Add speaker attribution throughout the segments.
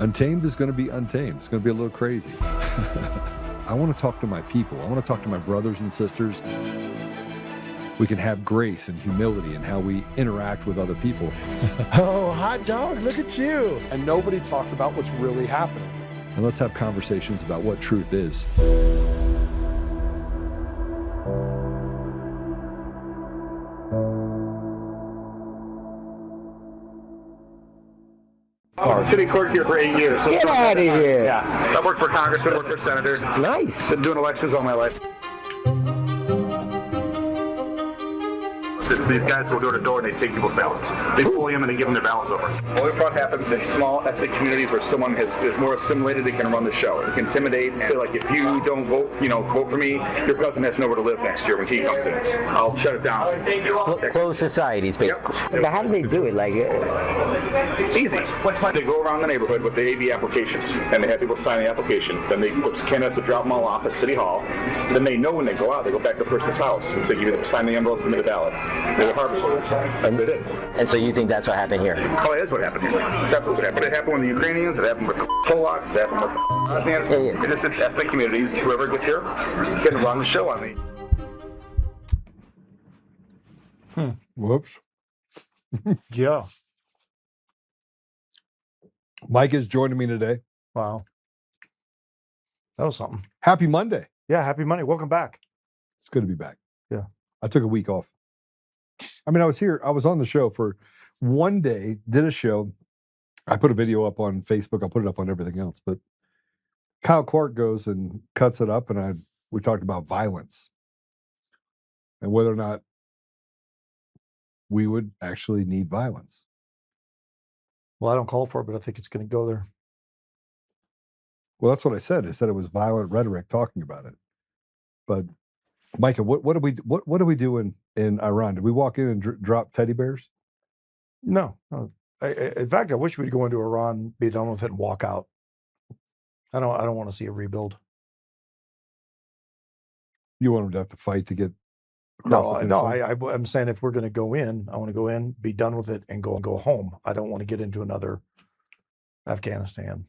Speaker 1: Untamed is going to be untamed. It's going to be a little crazy. I want to talk to my people. I want to talk to my brothers and sisters. We can have grace and humility in how we interact with other people.
Speaker 2: Oh, hot dog, look at you.
Speaker 3: And nobody talked about what's really happening.
Speaker 1: And let's have conversations about what truth is.
Speaker 4: City clerk here for 8 years. So
Speaker 2: Get out of here.
Speaker 4: Yeah. I worked for congressman, worked for senator.
Speaker 2: Nice.
Speaker 4: Been doing elections all my life. It's these guys go door to door and they take people's ballots. They bully them and they give them their ballots over. Voter fraud happens in small ethnic communities where someone is more assimilated. They can run the show. They can intimidate and say, like, if you don't vote, vote for me, your cousin has nowhere to live next year when he comes in. I'll shut it down.
Speaker 2: Closed societies, basically.
Speaker 4: Yep.
Speaker 2: But how do they do it? Like,
Speaker 4: Easy. They go around the neighborhood with the AB applications, and they have people sign the application. Then the candidates will drop them all off at City Hall. Then they know when they go out, they go back to the person's house and say, sign the envelope, give me the ballot. They were harvested. That's what it is.
Speaker 2: and so you think that's what happened here?
Speaker 4: Oh, it is what happened here. It's absolutely what happened. It happened with the Ukrainians, it happened with the Polacks, it happened with the Bosnians.
Speaker 2: Yeah.
Speaker 4: It's ethnic communities. Whoever gets here can run the show on me.
Speaker 1: Whoops.
Speaker 5: Yeah.
Speaker 1: Mike is joining me today.
Speaker 5: Wow. That was something.
Speaker 1: Happy Monday.
Speaker 5: Yeah. Happy Monday. Welcome back.
Speaker 1: It's good to be back.
Speaker 5: Yeah.
Speaker 1: I took a week off. I mean, I was on the show for one day, did a show. I put a video up on Facebook. I'll put it up on everything else. But Kyle Clark goes and cuts it up, and we talked about violence and whether or not we would actually need violence.
Speaker 5: Well, I don't call for it, but I think it's going to go there.
Speaker 1: Well, that's what I said. I said it was violent rhetoric talking about it. But Micah, what do we do in Iran? Did we walk in and drop teddy bears?
Speaker 5: No. In fact, I wish we'd go into Iran, be done with it, and walk out. I don't want to see a rebuild.
Speaker 1: You want them to have to fight to get across the finish line?
Speaker 5: I'm saying if we're going to go in, I want to go in, be done with it, and go home. I don't want to get into another Afghanistan.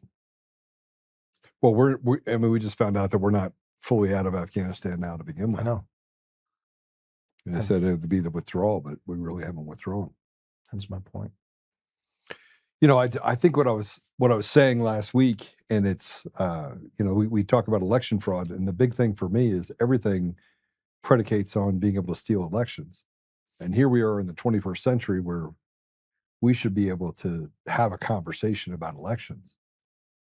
Speaker 1: Well, we just found out that we're not fully out of Afghanistan now to begin with.
Speaker 5: I know.
Speaker 1: And I said it would be the withdrawal, but we really haven't withdrawn.
Speaker 5: That's my point.
Speaker 1: I think what I was saying last week, and it's we talk about election fraud, and the big thing for me is everything predicates on being able to steal elections. And here we are in the 21st century where we should be able to have a conversation about elections,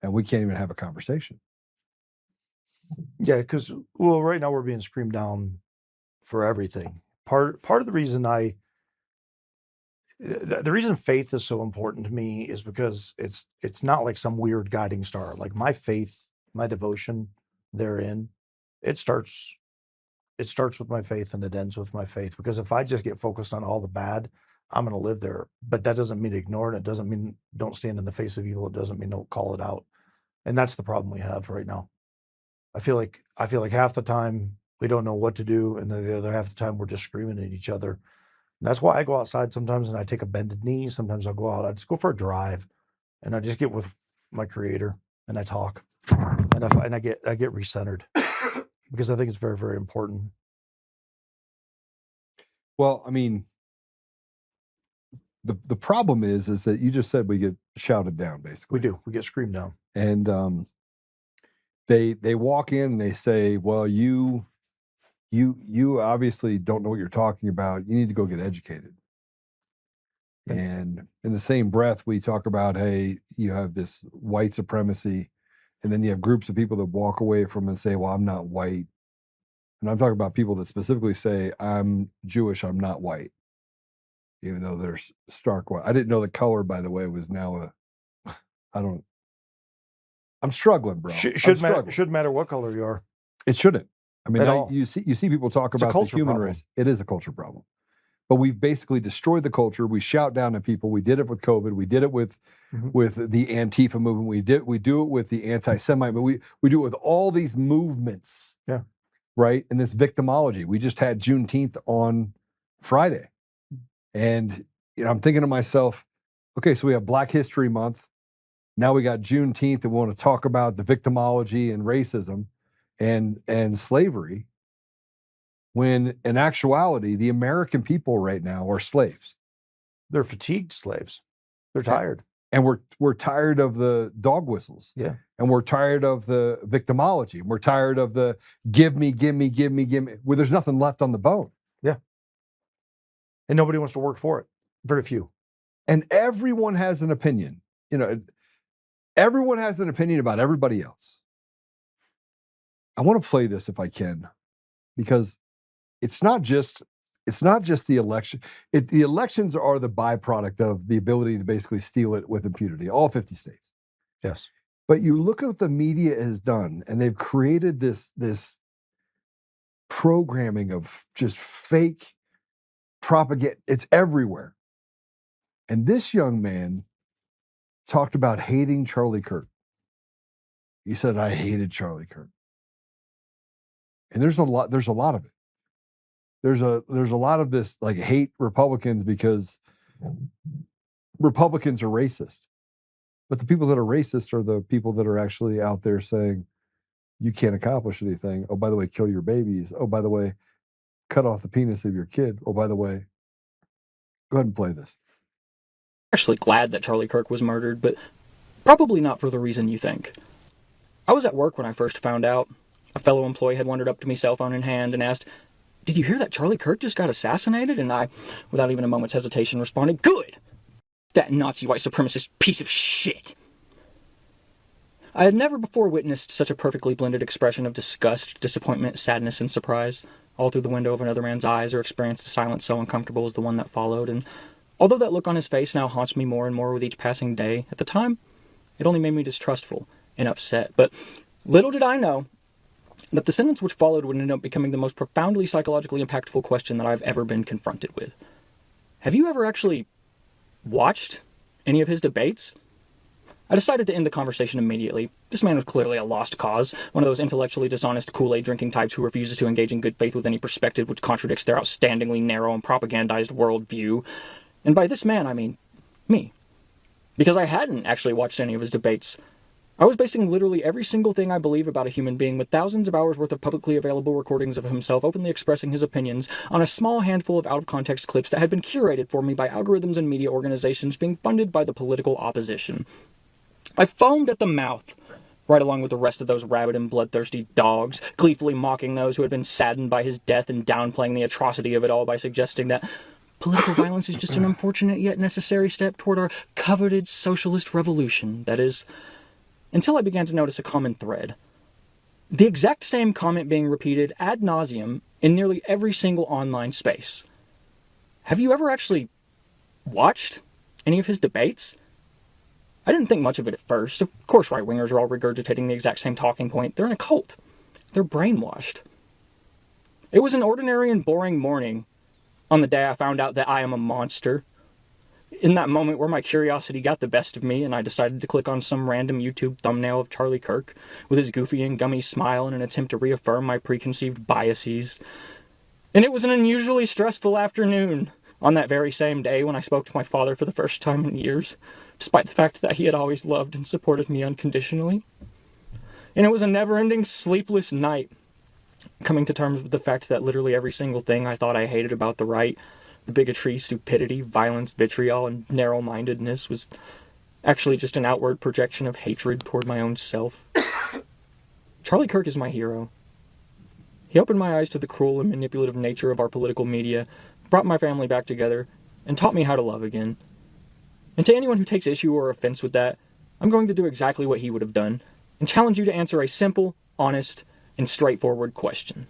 Speaker 1: and we can't even have a conversation.
Speaker 5: Yeah, because right now we're being screamed down for everything. Part of the reason the reason faith is so important to me is because it's not like some weird guiding star. Like my faith, my devotion therein, it starts with my faith and it ends with my faith. Because if I just get focused on all the bad, I'm going to live there. But that doesn't mean ignore it. It doesn't mean don't stand in the face of evil. It doesn't mean don't call it out. And that's the problem we have right now. I feel like half the time we don't know what to do, and then the other half the time we're just screaming at each other. And that's why I go outside sometimes and I take a bended knee. Sometimes I'll go out. I just go for a drive, and I just get with my Creator and I talk, and I get recentered because I think it's very, very important.
Speaker 1: Well, I mean, the problem is that you just said we get shouted down, basically.
Speaker 5: We do. We get screamed down.
Speaker 1: And they walk in and they say, well, you obviously don't know what you're talking about. You need to go get educated.
Speaker 5: Okay.
Speaker 1: And in the same breath, we talk about, hey, you have this white supremacy, and then you have groups of people that walk away from it and say, well, I'm not white. And I'm talking about people that specifically say, I'm Jewish, I'm not white, even though they're stark white. I didn't know the color, by the way, was now I'm struggling, bro.
Speaker 5: Shouldn't matter what color you are.
Speaker 1: It shouldn't. I mean,
Speaker 5: At all.
Speaker 1: you see people talk about the
Speaker 5: culture
Speaker 1: human
Speaker 5: problem.
Speaker 1: race. It is a culture problem. But we've basically destroyed the culture. We shout down at people. We did it with COVID. We did it with the Antifa movement. We do it with the anti-Semite. But we do it with all these movements.
Speaker 5: Yeah.
Speaker 1: Right? And this victimology. We just had Juneteenth on Friday. And I'm thinking to myself, okay, so we have Black History Month. Now we got Juneteenth, and we want to talk about the victimology and racism and slavery, when in actuality, the American people right now are slaves.
Speaker 5: They're fatigued slaves. They're tired.
Speaker 1: And we're tired of the dog whistles.
Speaker 5: Yeah.
Speaker 1: And we're tired of the victimology. We're tired of the give me, where there's nothing left on the bone.
Speaker 5: Yeah. And nobody wants to work for it. Very few.
Speaker 1: And everyone has an opinion. You know, everyone has an opinion about everybody else. I want to play this if I can, because it's not just the election. The elections are the byproduct of the ability to basically steal it with impunity, all 50 states.
Speaker 5: Yes.
Speaker 1: But you look at what the media has done, and they've created this programming of just fake propaganda. It's everywhere. And this young man talked about hating Charlie Kirk. He said, I hated Charlie Kirk. And there's a lot of it. There's a lot of this, like, hate Republicans because Republicans are racist. But the people that are racist are the people that are actually out there saying, you can't accomplish anything. Oh, by the way, kill your babies. Oh, by the way, cut off the penis of your kid. Oh, by the way, go ahead and play this.
Speaker 6: Actually glad that Charlie Kirk was murdered, but probably not for the reason you think. I was at work when I first found out. A fellow employee had wandered up to me, cell phone in hand, and asked, "Did you hear that Charlie Kirk just got assassinated?" And I, without even a moment's hesitation, responded, "Good! That Nazi white supremacist piece of shit!" I had never before witnessed such a perfectly blended expression of disgust, disappointment, sadness, and surprise, all through the window of another man's eyes, or experienced a silence so uncomfortable as the one that followed. And although that look on his face now haunts me more and more with each passing day, at the time, it only made me distrustful and upset. But little did I know that the sentence which followed would end up becoming the most profoundly psychologically impactful question that I've ever been confronted with. Have you ever actually watched any of his debates? I decided to end the conversation immediately. This man was clearly a lost cause, one of those intellectually dishonest Kool-Aid drinking types who refuses to engage in good faith with any perspective which contradicts their outstandingly narrow and propagandized worldview. And by this man, I mean me. Because I hadn't actually watched any of his debates. I was basing literally every single thing I believe about a human being with thousands of hours worth of publicly available recordings of himself openly expressing his opinions on a small handful of out-of-context clips that had been curated for me by algorithms and media organizations being funded by the political opposition. I foamed at the mouth, right along with the rest of those rabid and bloodthirsty dogs, gleefully mocking those who had been saddened by his death and downplaying the atrocity of it all by suggesting that political violence is just an unfortunate yet necessary step toward our coveted socialist revolution. That is, until I began to notice a common thread. The exact same comment being repeated ad nauseum in nearly every single online space. Have you ever actually watched any of his debates? I didn't think much of it at first. Of course right-wingers are all regurgitating the exact same talking point. They're in a cult. They're brainwashed. It was an ordinary and boring morning on the day I found out that I am a monster. In that moment where my curiosity got the best of me and I decided to click on some random YouTube thumbnail of Charlie Kirk with his goofy and gummy smile in an attempt to reaffirm my preconceived biases. And it was an unusually stressful afternoon on that very same day when I spoke to my father for the first time in years, despite the fact that he had always loved and supported me unconditionally. And it was a never-ending sleepless night, coming to terms with the fact that literally every single thing I thought I hated about the right, the bigotry, stupidity, violence, vitriol, and narrow-mindedness, was actually just an outward projection of hatred toward my own self. Charlie Kirk is my hero. He opened my eyes to the cruel and manipulative nature of our political media, brought my family back together, and taught me how to love again. And to anyone who takes issue or offense with that, I'm going to do exactly what he would have done, and challenge you to answer a simple, honest, and straightforward question.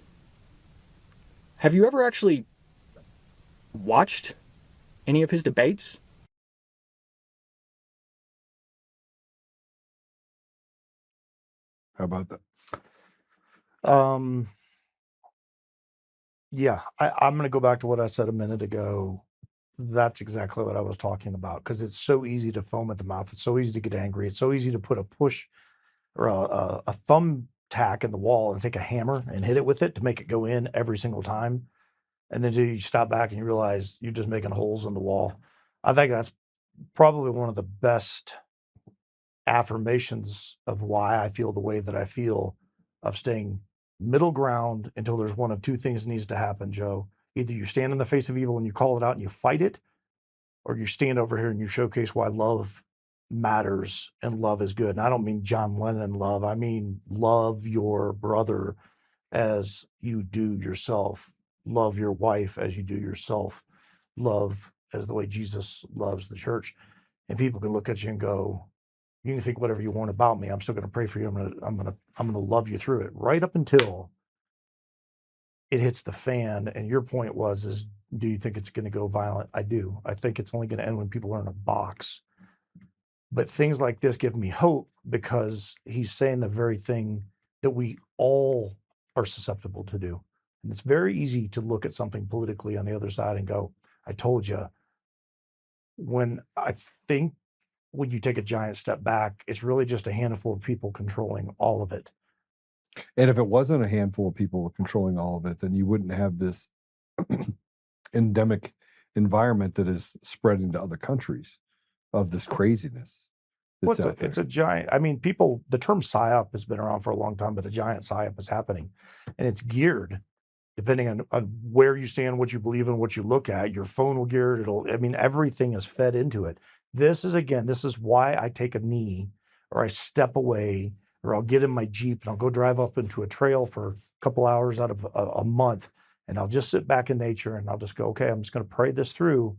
Speaker 6: Have you ever actually watched any of his debates?
Speaker 1: How about that?
Speaker 5: Yeah, I'm going to go back to what I said a minute ago. That's exactly what I was talking about, because it's so easy to foam at the mouth. It's so easy to get angry. It's so easy to put a push or a thumbtack in the wall and take a hammer and hit it with it to make it go in every single time. And then you stop back and you realize you're just making holes in the wall. I think that's probably one of the best affirmations of why I feel the way that I feel, of staying middle ground until there's one of two things needs to happen, Joe. Either you stand in the face of evil and you call it out and you fight it, or you stand over here and you showcase why love matters and love is good. And I don't mean John Lennon love. I mean, love your brother as you do yourself. Love your wife as you do yourself. Love as the way Jesus loves the church. And people can look at you and go, you can think whatever you want about me. I'm still going to pray for you. I'm going to love you through it, right up until it hits the fan. And your point is, do you think it's going to go violent? I do. I think it's only going to end when people are in a box. But things like this give me hope, because he's saying the very thing that we all are susceptible to do. And it's very easy to look at something politically on the other side and go, I told you. When I think when you take a giant step back, it's really just a handful of people controlling all of it.
Speaker 1: And if it wasn't a handful of people controlling all of it, then you wouldn't have this endemic environment that is spreading to other countries of this craziness.
Speaker 5: Well, it's a giant, I mean, the term PSYOP has been around for a long time, but a giant PSYOP is happening. And it's geared, depending on where you stand, what you believe in, what you look at. Your phone will gear it. Everything is fed into it. This is why I take a knee, or I step away, or I'll get in my Jeep and I'll go drive up into a trail for a couple hours out of a month. And I'll just sit back in nature and I'll just go, okay, I'm just going to pray this through,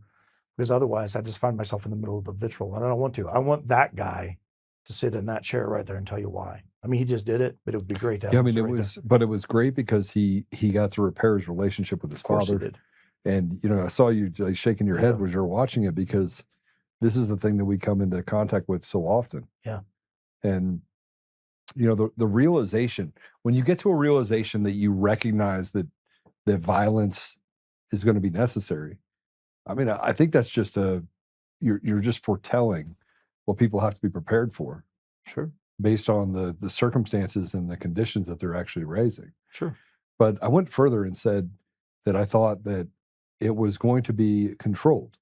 Speaker 5: because otherwise I just find myself in the middle of the vitriol, and I don't want to. I want that guy to sit in that chair right there and tell you why. I mean, he just did it, but it would be great to have him
Speaker 1: it
Speaker 5: right
Speaker 1: was,
Speaker 5: there.
Speaker 1: but it was great because he got to repair his relationship with his
Speaker 5: Of course
Speaker 1: father.
Speaker 5: he did.
Speaker 1: And, I saw you like shaking your head when you were watching it, because this is the thing that we come into contact with so often.
Speaker 5: Yeah.
Speaker 1: And, the realization, when you get to a realization that you recognize that violence is going to be necessary. I mean, I think that's just you're just foretelling what people have to be prepared for.
Speaker 5: Sure.
Speaker 1: Based on the circumstances and the conditions that they're actually raising.
Speaker 5: Sure.
Speaker 1: But I went further and said that I thought that it was going to be controlled.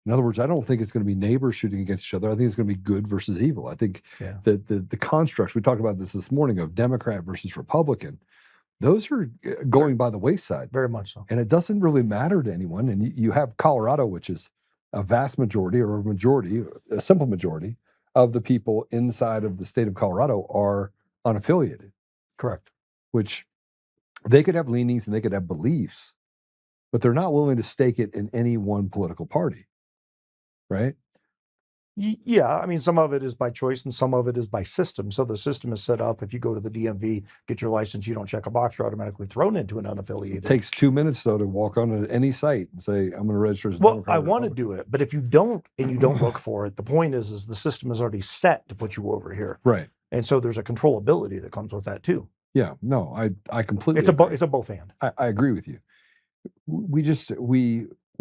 Speaker 1: In other words, I don't think it's going to be neighbors shooting against each other. I think it's going to be good versus evil. I think that the constructs, we talked about this morning, of Democrat versus Republican, those are going by the wayside.
Speaker 5: Very much so.
Speaker 1: And it doesn't really matter to anyone. And you have Colorado, which is a vast majority, or a simple majority of the people inside of the state of Colorado are unaffiliated.
Speaker 5: Correct.
Speaker 1: Which they could have leanings and they could have beliefs, but they're not willing to stake it in any one political party. Right?
Speaker 5: Yeah, I mean, some of it is by choice and some of it is by system. So the system is set up. If you go to the DMV, get your license, you don't check a box, you're automatically thrown into an unaffiliated.
Speaker 1: It takes 2 minutes, though, to walk on any site and say, I'm going to register as a
Speaker 5: Democrat. I want to do it, but if you don't and you don't look for it, the point is the system is already set to put you over here.
Speaker 1: Right.
Speaker 5: And so there's a controllability that comes with that too.
Speaker 1: Yeah, no, I completely
Speaker 5: It's a both and.
Speaker 1: I agree with you.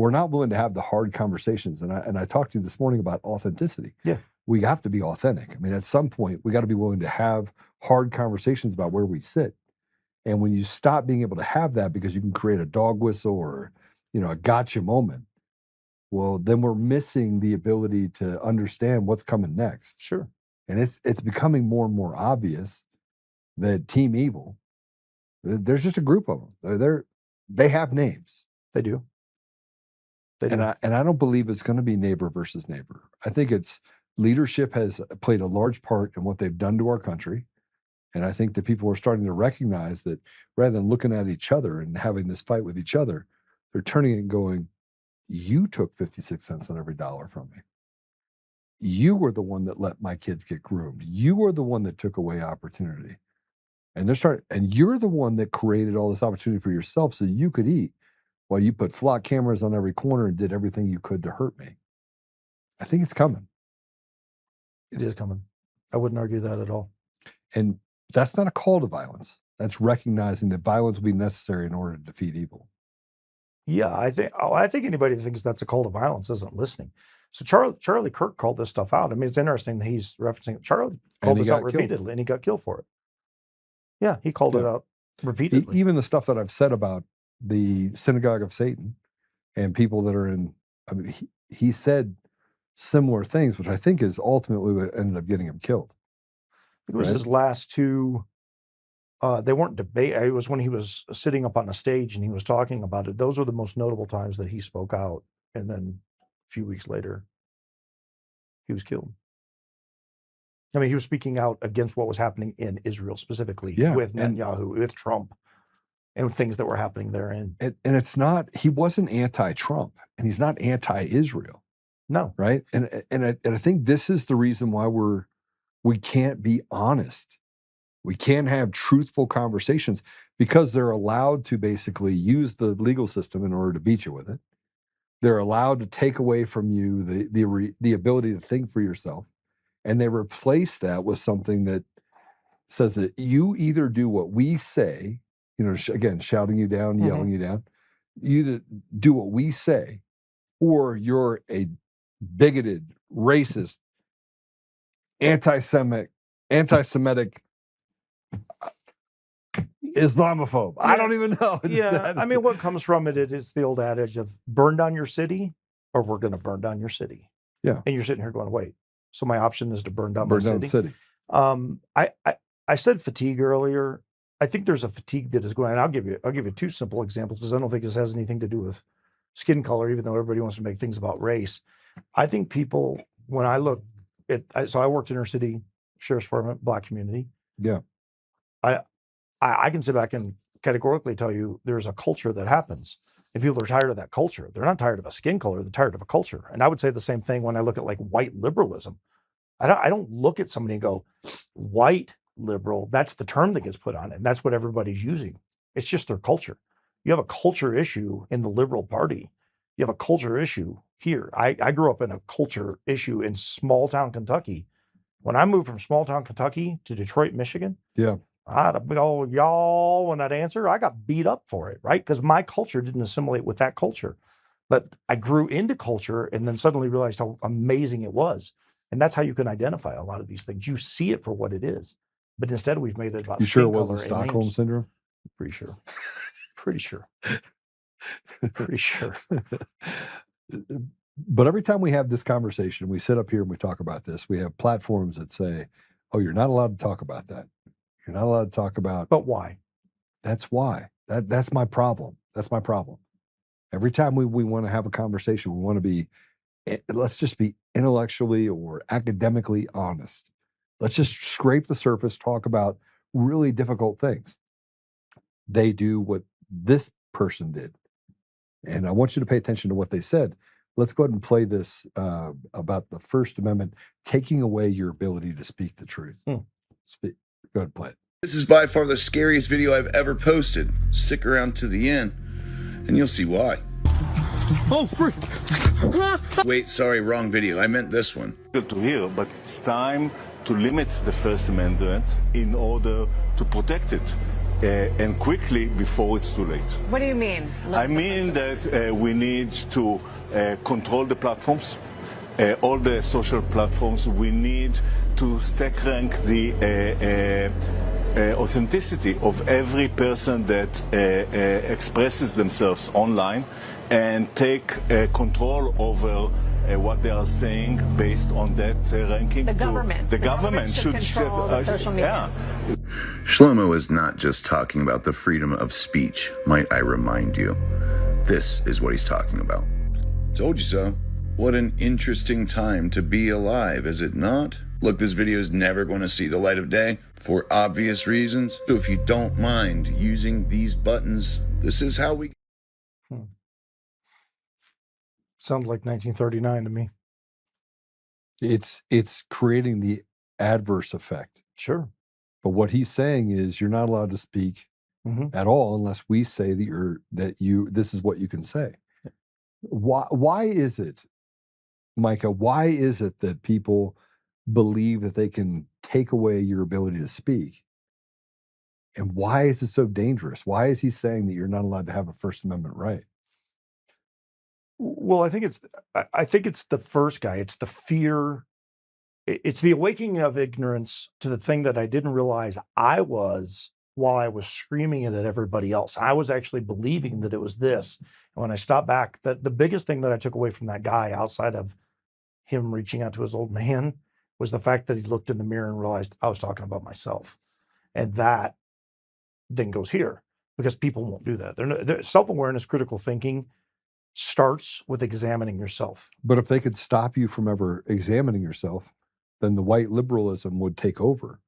Speaker 1: We're not willing to have the hard conversations. And I talked to you this morning about authenticity.
Speaker 5: Yeah.
Speaker 1: We have to be authentic. I mean, at some point, we got to be willing to have hard conversations about where we sit. And when you stop being able to have that because you can create a dog whistle or, a gotcha moment, well, then we're missing the ability to understand what's coming next.
Speaker 5: Sure.
Speaker 1: And it's becoming more and more obvious that Team Evil, there's just a group of them. They have names.
Speaker 5: They do.
Speaker 1: And I don't believe it's going to be neighbor versus neighbor. I think leadership has played a large part in what they've done to our country. And I think that people are starting to recognize that rather than looking at each other and having this fight with each other, they're turning it and going, you took 56 cents on every dollar from me. You were the one that let my kids get groomed. You were the one that took away opportunity. And you're the one that created all this opportunity for yourself so you could eat. Well, you put flock cameras on every corner and did everything you could to hurt me. I think it's coming.
Speaker 5: It is coming. I wouldn't argue that at all.
Speaker 1: And that's not a call to violence. That's recognizing that violence will be necessary in order to defeat evil.
Speaker 5: Yeah, I think anybody that thinks that's a call to violence isn't listening. So Charlie Kirk called this stuff out. I mean, it's interesting that he's referencing it. Charlie called this out repeatedly, and he got killed for it. Yeah, he called it out repeatedly.
Speaker 1: Even the stuff that I've said about the synagogue of Satan and people that are in, I mean, he said similar things, which I think is ultimately what ended up getting him killed.
Speaker 5: It was
Speaker 1: Right.
Speaker 5: his last two. They weren't debate. It was when he was sitting up on a stage and he was talking about it. Those were the most notable times that he spoke out. And then a few weeks later, he was killed. I mean, he was speaking out against what was happening in Israel specifically,
Speaker 1: Yeah,
Speaker 5: with
Speaker 1: and-
Speaker 5: Netanyahu, with Trump, and things that were happening therein.
Speaker 1: And it's not, he wasn't anti-Trump and he's not anti-Israel,
Speaker 5: No,
Speaker 1: right? And I think this is the reason why we can't be honest. We can't have truthful conversations because they're allowed to basically use the legal system in order to beat you with it. They're allowed to take away from you the ability to think for yourself. And they replace that with something that says that you either do what we say, you know, again, shouting you down, yelling you down, you either do what we say, or you're a bigoted, racist, anti-Semitic, Islamophobe. I don't even know.
Speaker 5: I mean, what comes from it is the old adage of burn down your city or we're going to burn down your city.
Speaker 1: Yeah.
Speaker 5: And you're sitting here going, wait, so my option is to burn down
Speaker 1: burn
Speaker 5: my
Speaker 1: down
Speaker 5: city?
Speaker 1: the city.
Speaker 5: I said fatigue earlier. I think there's a fatigue that is going, and I'll give you two simple examples because I don't think this has anything to do with skin color, even though everybody wants to make things about race. I think people, when I look at, so I worked in inner city sheriff's department, Black community.
Speaker 1: Yeah.
Speaker 5: I can sit back and categorically tell you there's a culture that happens. And people are tired of that culture. They're not tired of a skin color. They're tired of a culture. And I would say the same thing when I look at like white liberalism. I don't look at somebody and go, white liberal, that's the term that gets put on it. And that's what everybody's using. It's just their culture. You have a culture issue in the Liberal Party. You have a culture issue here. I grew up in a culture issue in small town Kentucky. When I moved from small town Kentucky to Detroit, Michigan,
Speaker 1: Yeah.
Speaker 5: I had a big old y'all when I'd answer. I got beat up for it, right? Because my culture didn't assimilate with that culture. But I grew into culture and then suddenly realized how amazing it was. And that's how you can identify a lot of these things. You see it for what it is. But instead, we've made it about
Speaker 1: You sure it
Speaker 5: skin
Speaker 1: wasn't
Speaker 5: color and
Speaker 1: Stockholm
Speaker 5: names.
Speaker 1: syndrome?
Speaker 5: Pretty sure. Pretty sure. Pretty sure.
Speaker 1: But every time we have this conversation, we sit up here and we talk about this. We have platforms that say, "Oh, you're not allowed to talk about that. You're not allowed to talk about."
Speaker 5: But why?
Speaker 1: That's why. That's my problem. That's my problem. Every time we want to have a conversation, we want to be, let's just be intellectually or academically honest. Let's just scrape the surface, talk about really difficult things. They do what this person did. And I want you to pay attention to what they said. Let's go ahead and play this about the First Amendment taking away your ability to speak the truth. Go ahead and play it.
Speaker 7: This is by far the scariest video I've ever posted. Stick around to the end, and you'll see why.
Speaker 8: Oh, freak!
Speaker 7: Wait, sorry, wrong video. I meant this one.
Speaker 9: Good to hear, but it's time to limit the First Amendment in order to protect it, and quickly before it's too late.
Speaker 10: What do you mean?
Speaker 9: I mean that we need to control the platforms, all the social platforms. We need to stack rank the authenticity of every person that expresses themselves online and take control over what they are saying based on that ranking.
Speaker 10: The government.
Speaker 9: The government should
Speaker 10: control the social media.
Speaker 9: Yeah.
Speaker 7: Shlomo is not just talking about the freedom of speech, might I remind you. This is what he's talking about. Told you so. What an interesting time to be alive, is it not? Look, this video is never going to see the light of day for obvious reasons. So if you don't mind using these buttons, this is how we...
Speaker 5: Sounds like 1939 to me.
Speaker 1: It's creating the adverse effect.
Speaker 5: Sure.
Speaker 1: But what he's saying is you're not allowed to speak at all unless we say that this is what you can say. Why is it, Micah, why is it that people believe that they can take away your ability to speak? And why is it so dangerous? Why is he saying that you're not allowed to have a First Amendment right?
Speaker 5: Well, I think it's the first guy. It's the fear. It's the awakening of ignorance to the thing that I didn't realize I was while I was screaming it at everybody else. I was actually believing that it was this. And when I stopped back, the biggest thing that I took away from that guy outside of him reaching out to his old man was the fact that he looked in the mirror and realized I was talking about myself. And that then goes here because people won't do that. They're self-awareness, critical thinking starts with examining yourself.
Speaker 1: But if they could stop you from ever examining yourself, then the white liberalism would take over.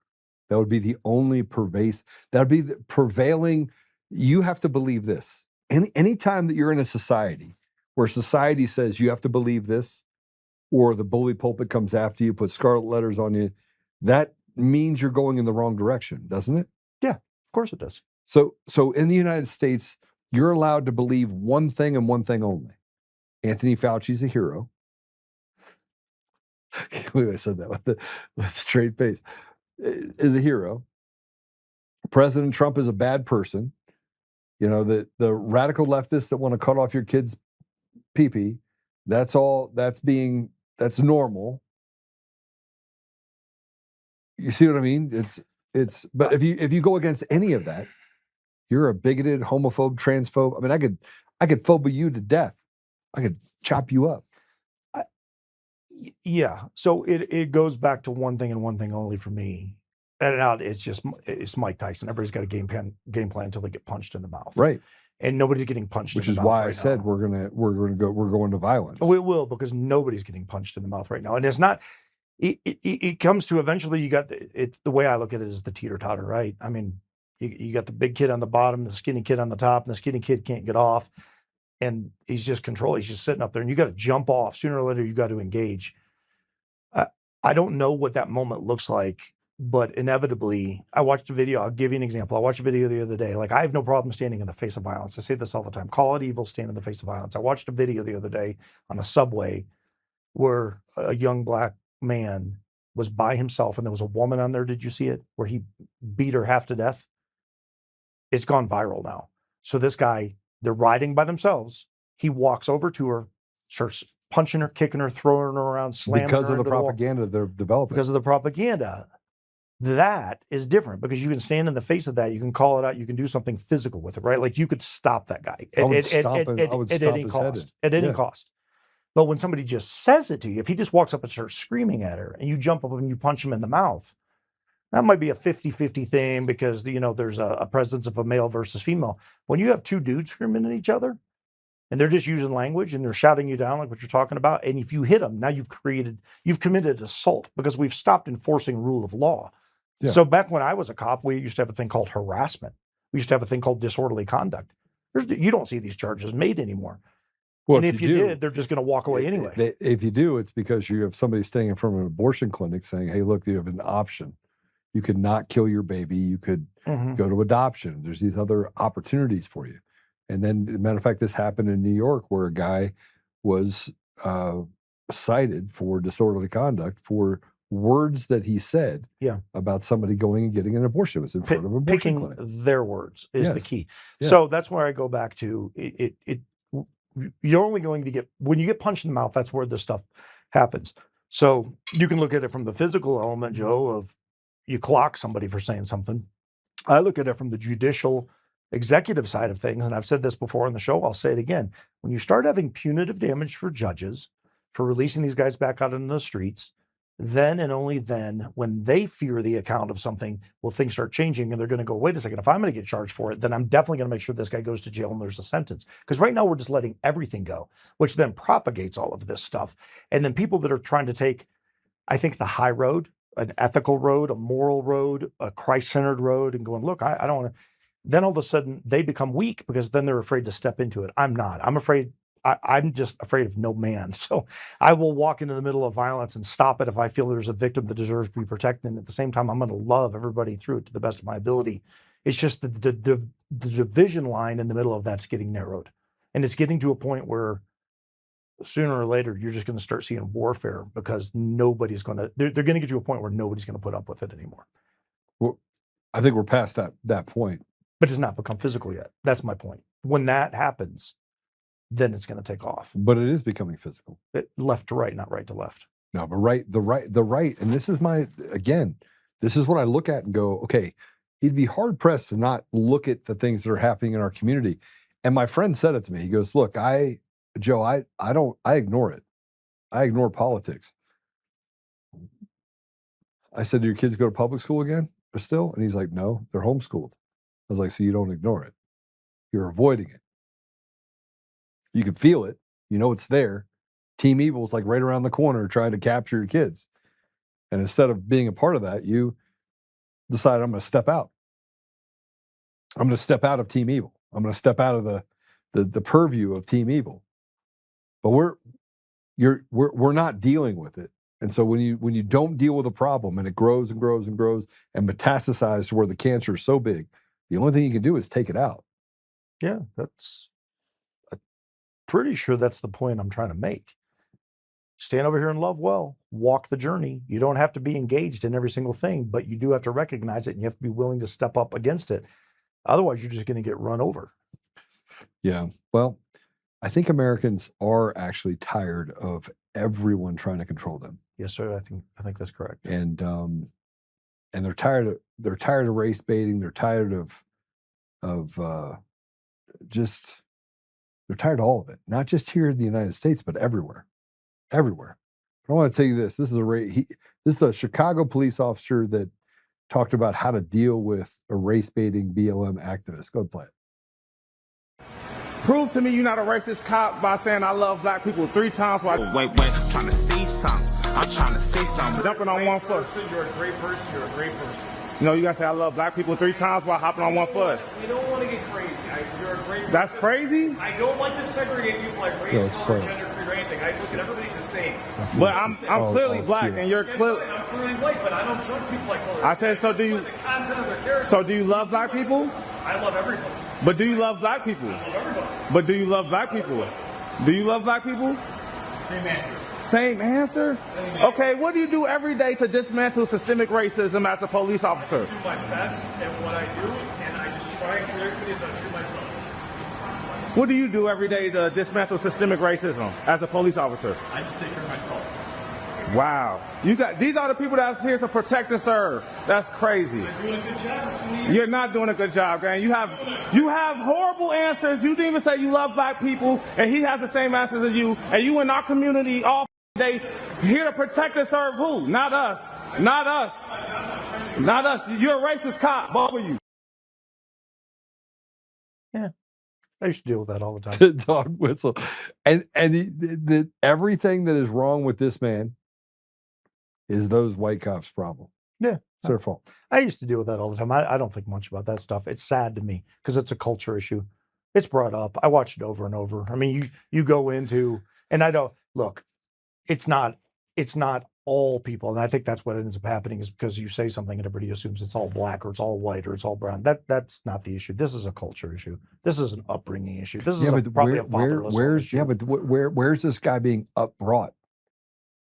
Speaker 1: That would be the only that would be the prevailing. You have to believe this. Any time that you're in a society where society says you have to believe this, or the bully pulpit comes after you, put scarlet letters on you, that means you're going in the wrong direction, doesn't it?
Speaker 5: Yeah, of course it does.
Speaker 1: So in the United States, you're allowed to believe one thing and one thing only. Anthony Fauci's a hero. I can't believe I said that with a straight face. Is a hero. President Trump is a bad person. You know, the radical leftists that want to cut off your kids' pee-pee, that's normal. You see what I mean? But if you go against any of that, you're a bigoted, homophobe, transphobe. I mean, I could phobia you to death. I could chop you up.
Speaker 5: Yeah. So it goes back to one thing and one thing only for me. And now it's Mike Tyson. Everybody's got a game plan until they get punched in the mouth.
Speaker 1: Right.
Speaker 5: And nobody's getting punched
Speaker 1: Which
Speaker 5: in
Speaker 1: is
Speaker 5: the mouth.
Speaker 1: why I
Speaker 5: right
Speaker 1: said
Speaker 5: now.
Speaker 1: we're going to violence.
Speaker 5: We will, because nobody's getting punched in the mouth right now. And it's not, it comes to eventually it's the way I look at it is the teeter-totter, right? I mean, you got the big kid on the bottom, the skinny kid on the top, and the skinny kid can't get off. And he's just he's just sitting up there, and you got to jump off. Sooner or later, you got to engage. I don't know what that moment looks like, but inevitably, I watched a video. I'll give you an example. I watched a video the other day. Like, I have no problem standing in the face of violence. I say this all the time. Call it evil, stand in the face of violence. I watched a video the other day on a subway where a young black man was by himself, and there was a woman on there. Did you see it? Where he beat her half to death? It's gone viral now. So this guy, they're riding by themselves. He walks over to her, starts punching her, kicking her, throwing her around, slamming
Speaker 1: because
Speaker 5: her
Speaker 1: of the
Speaker 5: into the wall.
Speaker 1: propaganda they're developing.
Speaker 5: Because of the propaganda. That is different because you can stand in the face of that. You can call it out. You can do something physical with it, right? Like you could stop that guy at any cost. At any cost. But when somebody just says it to you, if he just walks up and starts screaming at her and you jump up and you punch him in the mouth, that might be a 50-50 thing because, there's a presence of a male versus female. When you have two dudes screaming at each other and they're just using language and they're shouting you down like what you're talking about, and if you hit them, now you've committed assault because we've stopped enforcing rule of law. Yeah. So back when I was a cop, we used to have a thing called harassment. We used to have a thing called disorderly conduct. You don't see these charges made anymore. Well, and if you did, they're just going to walk away anyway.
Speaker 1: If you do, it's because you have somebody staying in front of an abortion clinic saying, hey, look, you have an option. You could not kill your baby. You could go to adoption. There's these other opportunities for you. And then, as a matter of fact, this happened in New York where a guy was cited for disorderly conduct for words that he said about somebody going and getting an abortion. It was in front of an abortion clinic.
Speaker 5: Their words is the key. Yeah. So that's where I go back to you're only going to when you get punched in the mouth, that's where this stuff happens. So you can look at it from the physical element, Joe, of you clock somebody for saying something. I look at it from the judicial executive side of things. And I've said this before on the show. I'll say it again. When you start having punitive damage for judges for releasing these guys back out into the streets, then and only then, when they fear the account of something, will things start changing and they're going to go, wait a second, if I'm going to get charged for it, then I'm definitely going to make sure this guy goes to jail and there's a sentence. Because right now we're just letting everything go, which then propagates all of this stuff. And then people that are trying to take, I think, the high road, an ethical road, a moral road, a Christ-centered road, and going, look, I don't want to, then all of a sudden they become weak because then they're afraid to step into it. I'm not. I'm afraid. I'm just afraid of no man. So I will walk into the middle of violence and stop it if I feel there's a victim that deserves to be protected. And at the same time, I'm going to love everybody through it to the best of my ability. It's just the division line in the middle of that's getting narrowed. And it's getting to a point where sooner or later, you're just going to start seeing warfare because nobody's going to, they're going to get to a point where nobody's going to put up with it anymore.
Speaker 1: Well, I think we're past that point.
Speaker 5: But it's not become physical yet. That's my point. When that happens, then it's going to take off.
Speaker 1: But it is becoming physical.
Speaker 5: Left to right, not right to left.
Speaker 1: No, but the right. And this is this is what I look at and go, okay, he'd be hard pressed to not look at the things that are happening in our community. And my friend said it to me. He goes, look, Joe, I ignore it. I ignore politics. I said, do your kids go to public school again or still? And he's like, no, they're homeschooled. I was like, so you don't ignore it. You're avoiding it. You can feel it. You know it's there. Team Evil is like right around the corner trying to capture your kids. And instead of being a part of that, you decide, I'm going to step out. I'm going to step out of Team Evil. I'm going to step out of the purview of Team Evil. But we're not dealing with it. And so when you don't deal with a problem and it grows and grows and grows and metastasizes to where the cancer is so big, the only thing you can do is take it out.
Speaker 5: Yeah, I'm pretty sure that's the point I'm trying to make. Stand over here and love well, walk the journey. You don't have to be engaged in every single thing, but you do have to recognize it and you have to be willing to step up against it. Otherwise, you're just going to get run over.
Speaker 1: Yeah. Well, I think Americans are actually tired of everyone trying to control them.
Speaker 5: Yes, sir. I think that's correct.
Speaker 1: And they're tired of race baiting. They're tired of they're tired of all of it. Not just here in the United States, but everywhere. Everywhere. But I want to tell you this. This is a Chicago police officer that talked about how to deal with a race baiting BLM activist. Go play it.
Speaker 11: Prove to me you're not a racist cop by saying I love black people 3 times. While
Speaker 12: Wait, I'm trying to say something. I'm trying to say something.
Speaker 11: Jumping on one foot.
Speaker 13: You're a great person. You're a great person.
Speaker 11: You know, you gotta say I love black people 3 times while hopping on one foot.
Speaker 13: You don't want to get crazy. You're a great person.
Speaker 11: That's crazy?
Speaker 13: I don't like to segregate people like race, color, gender, creed, or anything. I look at everybody's the same.
Speaker 11: But I'm clearly black and you're clearly...
Speaker 13: I'm clearly white, but I don't judge people like color.
Speaker 11: I said, so do you...
Speaker 13: The content of their character.
Speaker 11: So do you love black people?
Speaker 13: I love everybody.
Speaker 11: But do you love black people?
Speaker 13: I love everybody.
Speaker 11: But do you love black people? Do you love black people?
Speaker 13: Same answer.
Speaker 11: Same answer? Okay, what do you do every day to dismantle systemic racism as a police officer?
Speaker 13: I just do my best at what I do, and I just try and treat everybody as I treat myself.
Speaker 11: What do you do every day to dismantle systemic racism as a police officer?
Speaker 13: I just take care of myself.
Speaker 11: Wow. These are the people that's here to protect and serve. That's crazy.
Speaker 13: I'm doing a good job.
Speaker 11: You're not doing a good job, gang. You have horrible answers. You didn't even say you love black people, and he has the same answers as you. And you in our community all day here to protect and serve who? Not us. Not us. Not us. You're a racist cop, both of you.
Speaker 5: Yeah. I used to deal with that all the time.
Speaker 1: Dog whistle. And everything that is wrong with this man is those white cops' problem.
Speaker 5: Yeah.
Speaker 1: It's their fault.
Speaker 5: I used to deal with that all the time. I don't think much about that stuff. It's sad to me because it's a culture issue. It's brought up. I watch it over and over. I mean, you go into, and I don't, look, it's not all people. And I think that's what ends up happening is because you say something and everybody assumes it's all black or it's all white or it's all brown. That's not the issue. This is a culture issue. This is an upbringing issue. This is probably a fatherless issue.
Speaker 1: Yeah, but where's this guy being upbrought?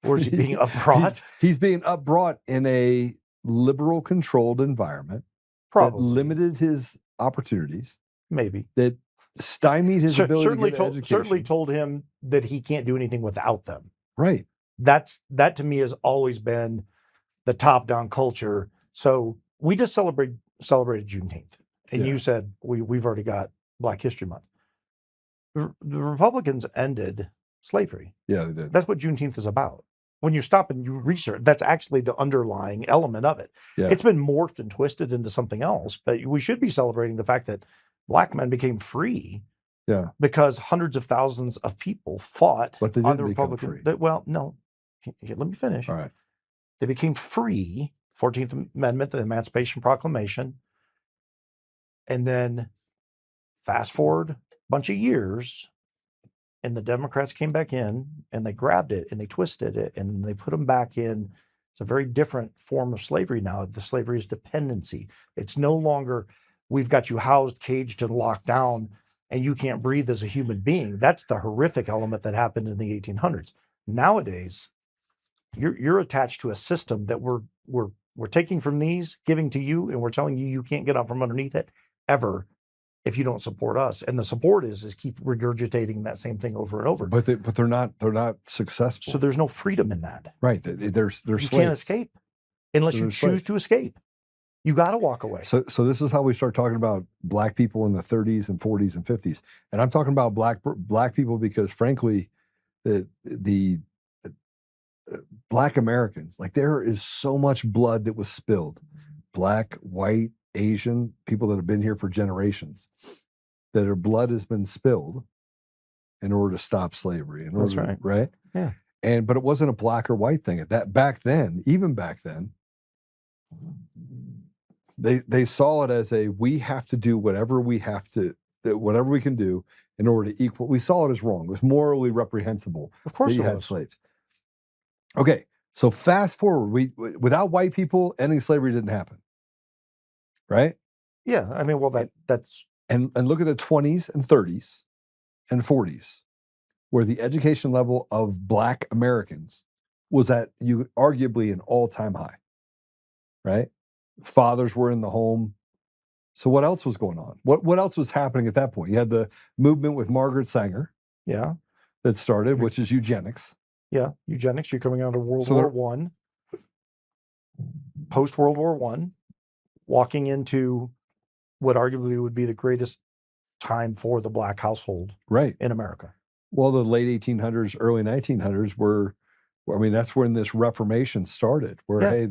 Speaker 5: Where's he being upbrought?
Speaker 1: He's being upbrought in a liberal-controlled environment
Speaker 5: Probably.
Speaker 1: that limited his opportunities.
Speaker 5: Maybe.
Speaker 1: That stymied his ability to get education.
Speaker 5: Certainly told him that he can't do anything without them.
Speaker 1: Right.
Speaker 5: That to me has always been the top-down culture. So we just celebrated Juneteenth, and you said we've already got Black History Month. The Republicans ended slavery.
Speaker 1: Yeah, they did.
Speaker 5: That's what Juneteenth is about. When you stop and you research, that's actually the underlying element of it.
Speaker 1: Yeah.
Speaker 5: It's been morphed and twisted into something else, but we should be celebrating the fact that Black men became free.
Speaker 1: Yeah.
Speaker 5: Because hundreds of thousands of people fought
Speaker 1: but they
Speaker 5: on the
Speaker 1: didn't become
Speaker 5: Republican.
Speaker 1: free.
Speaker 5: Well, no. Let me finish.
Speaker 1: All right.
Speaker 5: They became free, 14th Amendment, the Emancipation Proclamation. And then fast forward a bunch of years, and the Democrats came back in and they grabbed it and they twisted it and they put them back in. It's a very different form of slavery now. The slavery is dependency. It's no longer, we've got you housed, caged, and locked down, and you can't breathe as a human being. That's the horrific element that happened in the 1800s. Nowadays, you're attached to a system that we're taking from these, giving to you, and we're telling you you can't get out from underneath it ever if you don't support us. And the support is keep regurgitating that same thing over and over.
Speaker 1: But they're not successful.
Speaker 5: So there's no freedom in that.
Speaker 1: Right. They're
Speaker 5: you can't escape unless you choose to escape. You got to walk away.
Speaker 1: So this is how we start talking about black people in the 30s and 40s and 50s. And I'm talking about black people because, frankly, the Black Americans, like there is so much blood that was spilled. Black, white, Asian, people that have been here for generations, that their blood has been spilled in order to stop slavery.
Speaker 5: That's right.
Speaker 1: Right?
Speaker 5: Yeah.
Speaker 1: But it wasn't a black or white thing. Back then, even back then, they saw it as we have to do whatever we can do in order to equal. We saw it as wrong. It was morally reprehensible.
Speaker 5: Of course
Speaker 1: that you
Speaker 5: it
Speaker 1: had
Speaker 5: was.
Speaker 1: slaves. Okay, so fast forward, without white people, ending slavery didn't happen, right?
Speaker 5: Yeah, I mean, well, that's
Speaker 1: and look at the 20s and 30s and 40s, where the education level of Black Americans was at arguably an all-time high, right? Fathers were in the home. So what else was going on? What else was happening at that point? You had the movement with Margaret Sanger,
Speaker 5: yeah,
Speaker 1: that started, which is eugenics.
Speaker 5: Yeah, eugenics. You're coming out of World War One, post World War One, walking into what arguably would be the greatest time for the Black household,
Speaker 1: right,
Speaker 5: in America.
Speaker 1: Well, the late 1800s, early 1900s were, I mean, that's when this Reformation started. Where hey,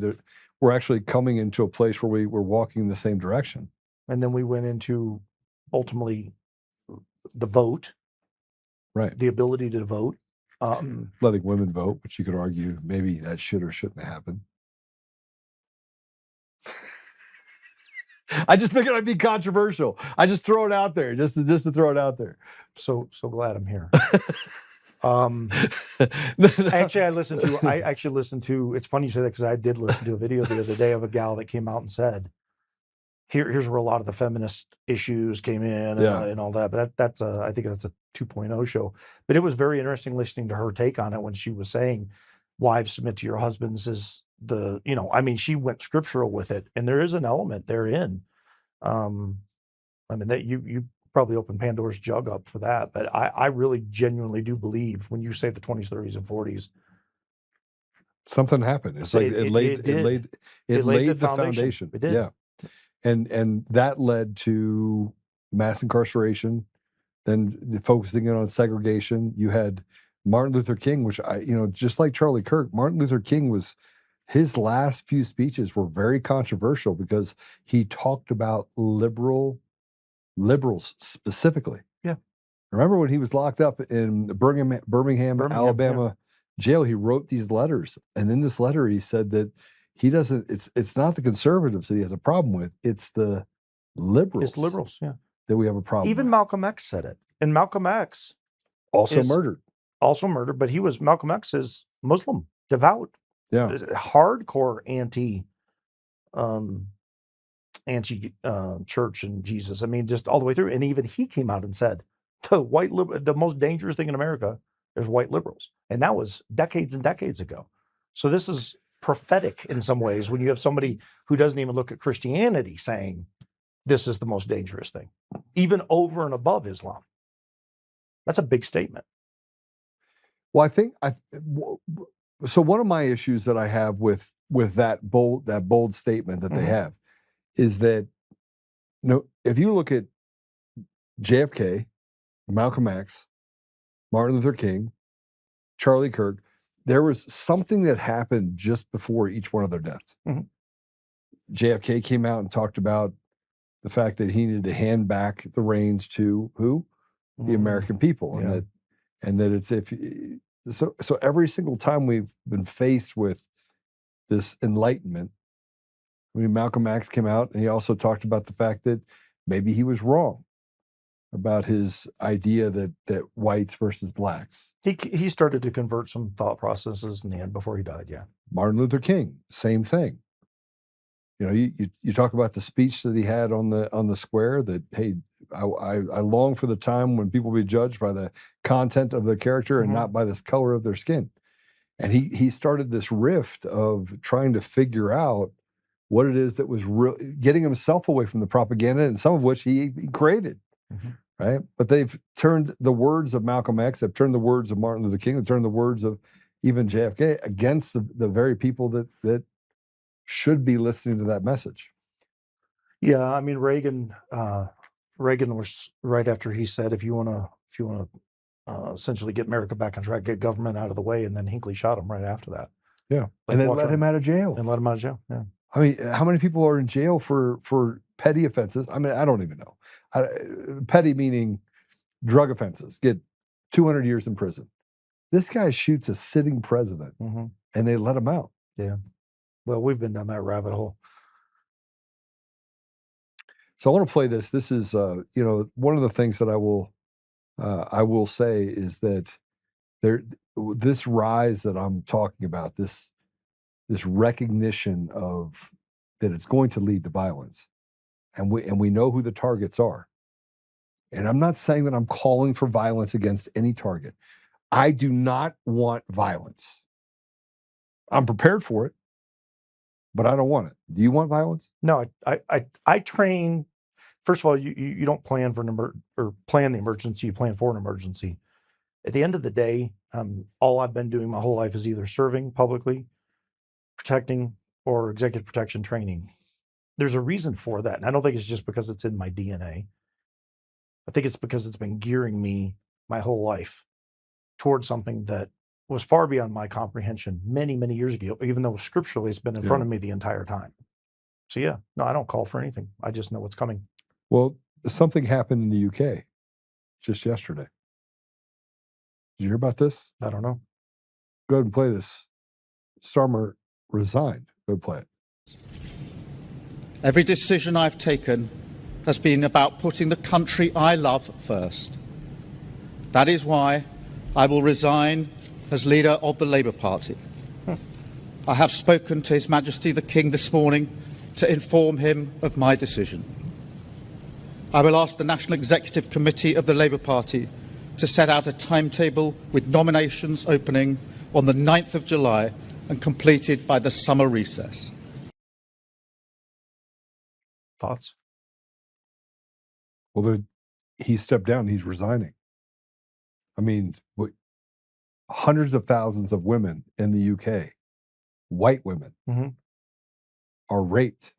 Speaker 1: we're actually coming into a place where we were walking in the same direction.
Speaker 5: And then we went into ultimately the vote,
Speaker 1: right?
Speaker 5: The ability to vote.
Speaker 1: Letting women vote, which you could argue maybe that should or shouldn't have happened. I just figured I'd be controversial. I just throw it out there, just to throw it out there.
Speaker 5: So glad I'm here. Actually, I actually listened to. It's funny you say that because I did listen to a video the other day of a gal that came out and said, "Here's where a lot of the feminist issues came in and all that." But that's I think that's a 2.0 show. But it was very interesting listening to her take on it when she was saying, "Wives, submit to your husbands," is the, I mean, she went scriptural with it, and there is an element therein. I mean, that you probably opened Pandora's jug up for that, but I really genuinely do believe when you say the 20s, 30s, and 40s,
Speaker 1: something happened. It's like it laid the foundation.
Speaker 5: It did.
Speaker 1: Yeah. And that led to mass incarceration, then focusing in on segregation. You had Martin Luther King, which just like Charlie Kirk, Martin Luther King his last few speeches were very controversial because he talked about liberals specifically.
Speaker 5: Yeah.
Speaker 1: Remember when he was locked up in Birmingham, Alabama jail, he wrote these letters. And in this letter, he said that he doesn't, it's not the conservatives that he has a problem with. It's the liberals.
Speaker 5: It's liberals, yeah.
Speaker 1: That we have a problem
Speaker 5: Even
Speaker 1: with.
Speaker 5: Malcolm X said it. And Malcolm X
Speaker 1: also murdered,
Speaker 5: but Malcolm X is Muslim, devout.
Speaker 1: Yeah.
Speaker 5: Hardcore church and Jesus. I mean, just all the way through. And even he came out and said, the most dangerous thing in America is white liberals. And that was decades and decades ago. So this is prophetic in some ways when you have somebody who doesn't even look at Christianity saying this is the most dangerous thing, even over and above Islam. That's a big statement.
Speaker 1: Well, I think so one of my issues that I have with that bold statement that they have is that, if you look at JFK, Malcolm X, Martin Luther King, Charlie Kirk, there was something that happened just before each one of their deaths. JFK came out and talked about the fact that he needed to hand back the reins to who? The American people.
Speaker 5: Yeah.
Speaker 1: And that it's so every single time we've been faced with this enlightenment, I mean, Malcolm X came out and he also talked about the fact that maybe he was wrong about his idea that whites versus blacks.
Speaker 5: He started to convert some thought processes in the end before he died. Yeah.
Speaker 1: Martin Luther King, same thing. You talk about the speech that he had on the square that, hey, I long for the time when people be judged by the content of their character and not by the color of their skin. And he started this rift of trying to figure out what it is that was getting himself away from the propaganda, and some of which he created, right? But they've turned the words of Malcolm X, they've turned the words of Martin Luther King, they've turned the words of even JFK against the very people that should be listening to that message.
Speaker 5: Yeah, I mean, Reagan was right after he said, if you want to essentially get America back on track, get government out of the way, and then Hinckley shot him right after that.
Speaker 1: Yeah,
Speaker 5: Like,
Speaker 1: and then
Speaker 5: walked
Speaker 1: let
Speaker 5: around-
Speaker 1: him out of jail.
Speaker 5: And let him out of jail. Yeah.
Speaker 1: I mean, how many people are in jail for petty offenses? I mean, I don't even know. Petty meaning drug offenses get 200 years in prison. This guy shoots a sitting president, and they let him out.
Speaker 5: Yeah. Well, we've been down that rabbit hole.
Speaker 1: So I want to play this. This is, one of the things that I will say is that this rise that I'm talking about, this recognition of that it's going to lead to violence, and we know who the targets are. And I'm not saying that I'm calling for violence against any target. I do not want violence. I'm prepared for it, but I don't want it. Do you want violence?
Speaker 5: No, I train. First of all, you don't plan for plan the emergency. You plan for an emergency. At the end of the day, all I've been doing my whole life is either serving publicly, protecting, or executive protection training. There's a reason for that, and I don't think it's just because it's in my DNA. I think it's because it's been gearing me my whole life towards something that was far beyond my comprehension many, many years ago, even though scripturally it's been in front of me the entire time. So yeah, no, I don't call for anything. I just know what's coming.
Speaker 1: Well, something happened in the UK just yesterday. Did you hear about this?
Speaker 5: I don't know.
Speaker 1: Go ahead and play this. Starmer resigned. Go play it.
Speaker 14: Every decision I've taken has been about putting the country I love first. That is why I will resign as leader of the Labour Party. I have spoken to His Majesty the King this morning to inform him of my decision. I will ask the National Executive Committee of the Labour Party to set out a timetable with nominations opening on the 9th of July and completed by the summer recess.
Speaker 5: Thoughts?
Speaker 1: Well, he stepped down. He's resigning. I mean, hundreds of thousands of women in the UK, white women, are raped.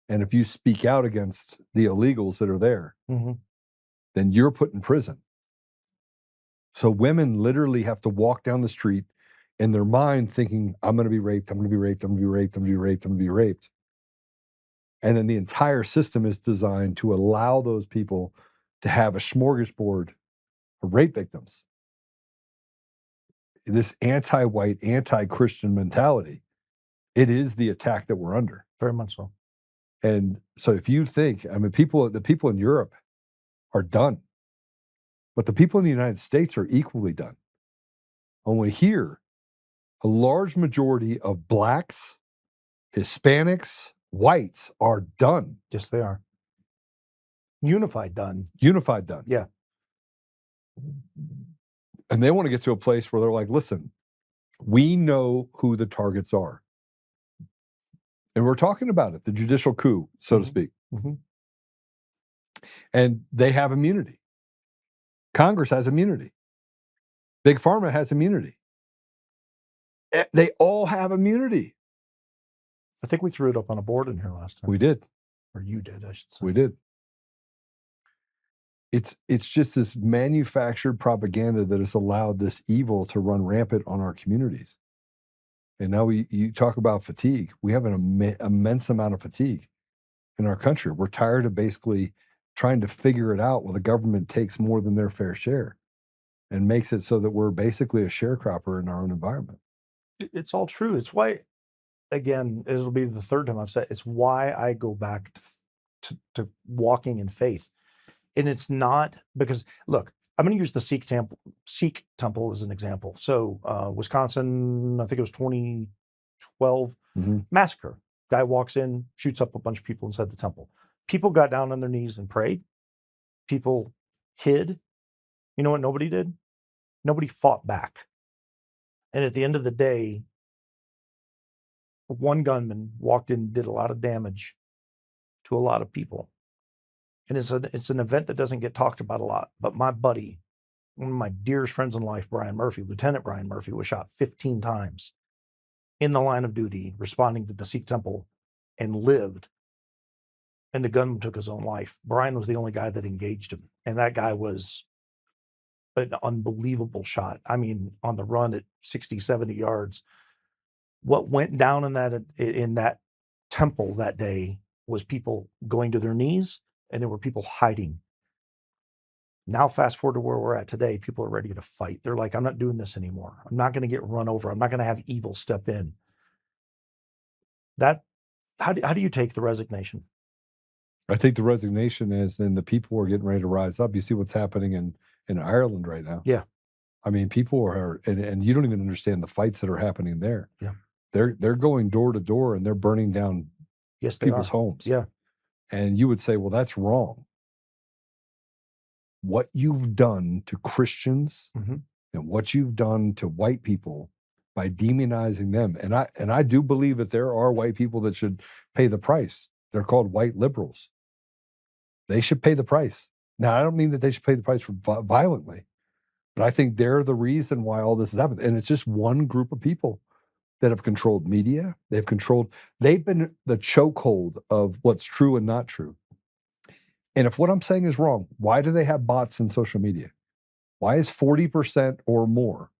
Speaker 1: And if you speak out against the illegals that are there, then you're put in prison. So women literally have to walk down the street in their mind thinking, I'm going to be raped, I'm going to be raped, I'm going to be raped, I'm going to be raped, I'm going to be raped. And then the entire system is designed to allow those people to have a smorgasbord of rape victims. This anti-white, anti-Christian mentality, it is the attack that we're under.
Speaker 5: Very much so.
Speaker 1: And so if you think, I mean, the people in Europe are done, but the people in the United States are equally done. Only here, a large majority of blacks, Hispanics, whites are done.
Speaker 5: Yes, they are. Unified done.
Speaker 1: Unified done.
Speaker 5: Yeah.
Speaker 1: And they want to get to a place where they're like, listen, we know who the targets are. And we're talking about it, the judicial coup, so to speak. And they have immunity. Congress has immunity. Big Pharma has immunity. They all have immunity.
Speaker 5: I think we threw it up on a board in here last time.
Speaker 1: We did.
Speaker 5: Or you did, I should say.
Speaker 1: We did. It's just this manufactured propaganda that has allowed this evil to run rampant on our communities. And now you talk about fatigue. We have an immense amount of fatigue in our country. We're tired of basically trying to figure it out while the government takes more than their fair share and makes it so that we're basically a sharecropper in our own environment.
Speaker 5: It's all true. It's why, again, it'll be the third time I've said, it's why I go back to walking in faith. And it's not because, look, I'm going to use the Sikh temple as an example. So Wisconsin, I think it was 2012, massacre. Guy walks in, shoots up a bunch of people inside the temple. People got down on their knees and prayed. People hid. You know what nobody did? Nobody fought back. And at the end of the day, one gunman walked in and did a lot of damage to a lot of people. And it's an event that doesn't get talked about a lot. But my buddy, one of my dearest friends in life, Brian Murphy, Lieutenant Brian Murphy, was shot 15 times in the line of duty, responding to the Sikh temple, and lived. And the gunman took his own life. Brian was the only guy that engaged him. And that guy was an unbelievable shot. I mean, on the run at 60, 70 yards. What went down in that temple that day was people going to their knees, and there were people hiding. Now, fast forward to where we're at today, people are ready to fight. They're like, I'm not doing this anymore. I'm not going to get run over. I'm not going to have evil step in. How do you take the resignation?
Speaker 1: I think the resignation is then the people are getting ready to rise up. You see what's happening in Ireland right now.
Speaker 5: Yeah.
Speaker 1: I mean, people are, and you don't even understand the fights that are happening there.
Speaker 5: Yeah.
Speaker 1: They're going door to door and they're burning down people's homes.
Speaker 5: Yeah.
Speaker 1: And you would say, well, that's wrong. What you've done to Christians and what you've done to white people by demonizing them. And I do believe that there are white people that should pay the price. They're called white liberals. They should pay the price. Now, I don't mean that they should pay the price violently, but I think they're the reason why all this has happened. And it's just one group of people that have controlled media. They've been the chokehold of what's true and not true. And if what I'm saying is wrong, why do they have bots in social media? Why is 40% or more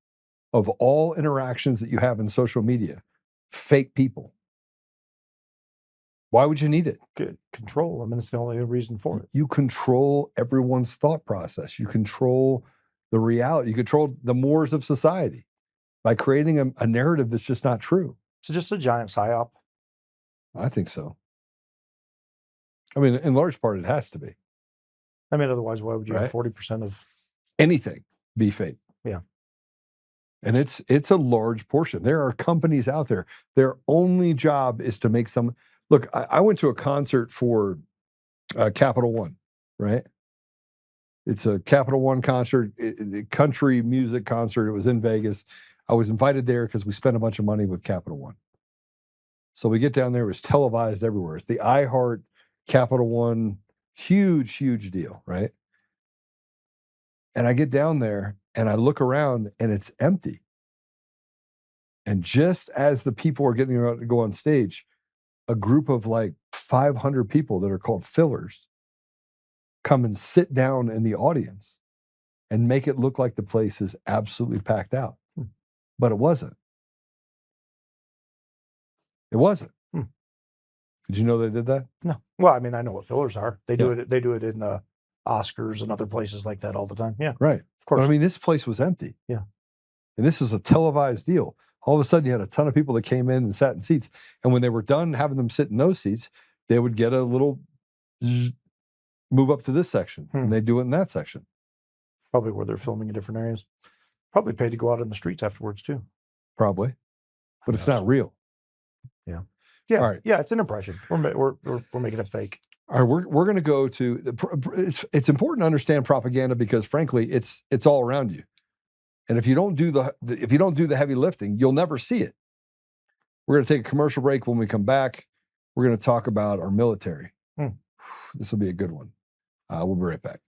Speaker 1: of all interactions that you have in social media fake people? Why would you need it?
Speaker 5: Good control. I mean, it's the only reason for it.
Speaker 1: You control everyone's thought process. You control the reality. You control the mores of society by creating a narrative that's just not true.
Speaker 5: It's just a giant psyop.
Speaker 1: I think so. I mean, in large part, it has to be.
Speaker 5: I mean, otherwise, why would you have 40% of
Speaker 1: anything be fake?
Speaker 5: Yeah.
Speaker 1: And it's a large portion. There are companies out there. Their only job is to make some. Look, I went to a concert for Capital One, right? It's a Capital One concert, country music concert. It was in Vegas. I was invited there because we spent a bunch of money with Capital One. So we get down there. It was televised everywhere. It's the iHeart Capital One, huge, huge deal, right? And I get down there and I look around and it's empty. And just as the people are getting ready to go on stage, a group of like 500 people that are called fillers come and sit down in the audience and make it look like the place is absolutely packed out. But it wasn't. It wasn't. Did you know they did that?
Speaker 5: No. Well, I mean, I know what fillers are. They do it. They do it in the Oscars and other places like that all the time. Yeah.
Speaker 1: Right.
Speaker 5: Of course.
Speaker 1: But I mean, this place was empty.
Speaker 5: Yeah.
Speaker 1: And this is a televised deal. All of a sudden, you had a ton of people that came in and sat in seats. And when they were done having them sit in those seats, they would get a little move up to this section. And they do it in that section.
Speaker 5: Probably where they're filming in different areas. Probably paid to go out in the streets afterwards, too.
Speaker 1: Probably. But it's not real.
Speaker 5: Yeah. Yeah.
Speaker 1: All right.
Speaker 5: Yeah, it's an impression. We're making it fake.
Speaker 1: All right, we're going to go to it's important to understand propaganda because frankly, it's all around you. And if you don't do the heavy lifting, you'll never see it. We're going to take a commercial break. When we come back, we're going to talk about our military. This will be a good one. We'll be right back.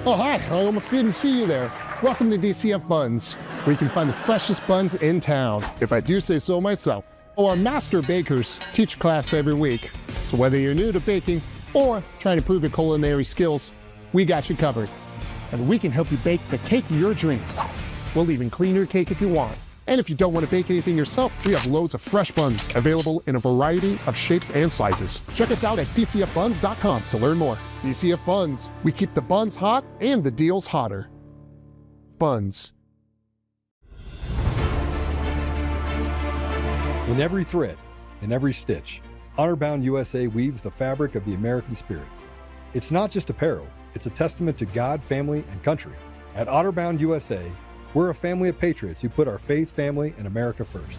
Speaker 15: Oh, hi. I almost didn't see you there. Welcome to DCF Buns, where you can find the freshest buns in town, if I do say so myself. Oh, our master bakers teach class every week. So whether you're new to baking or trying to improve your culinary skills, we got you covered. And we can help you bake the cake of your dreams. We'll even clean your cake if you want. And if you don't want to bake anything yourself, we have loads of fresh buns available in a variety of shapes and sizes. Check us out at dcfbuns.com to learn more. DCF Buns. We keep the buns hot and the deals hotter. Buns.
Speaker 1: In every thread, in every stitch, Honor-Bound USA weaves the fabric of the American spirit. It's not just apparel, it's a testament to God, family, and country. At Honor-Bound USA, we're a family of patriots who put our faith, family, and America first.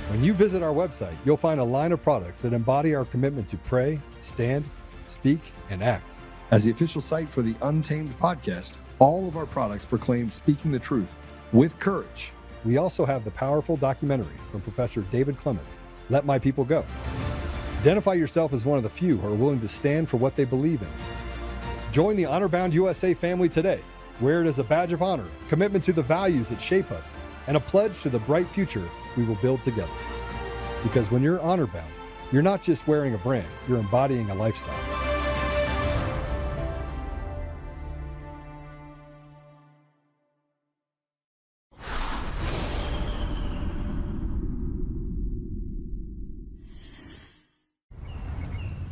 Speaker 1: When you visit our website, you'll find a line of products that embody our commitment to pray, stand, speak, and act. As the official site for the Untamed podcast, all of our products proclaim speaking the truth with courage. We also have the powerful documentary from Professor David Clements, Let My People Go. Identify yourself as one of the few who are willing to stand for what they believe in. Join the Honor-Bound USA family today. Wear it as a badge of honor, commitment to the values that shape us, and a pledge to the bright future we will build together. Because when you're honor-bound, You're not just wearing a brand, you're embodying a lifestyle.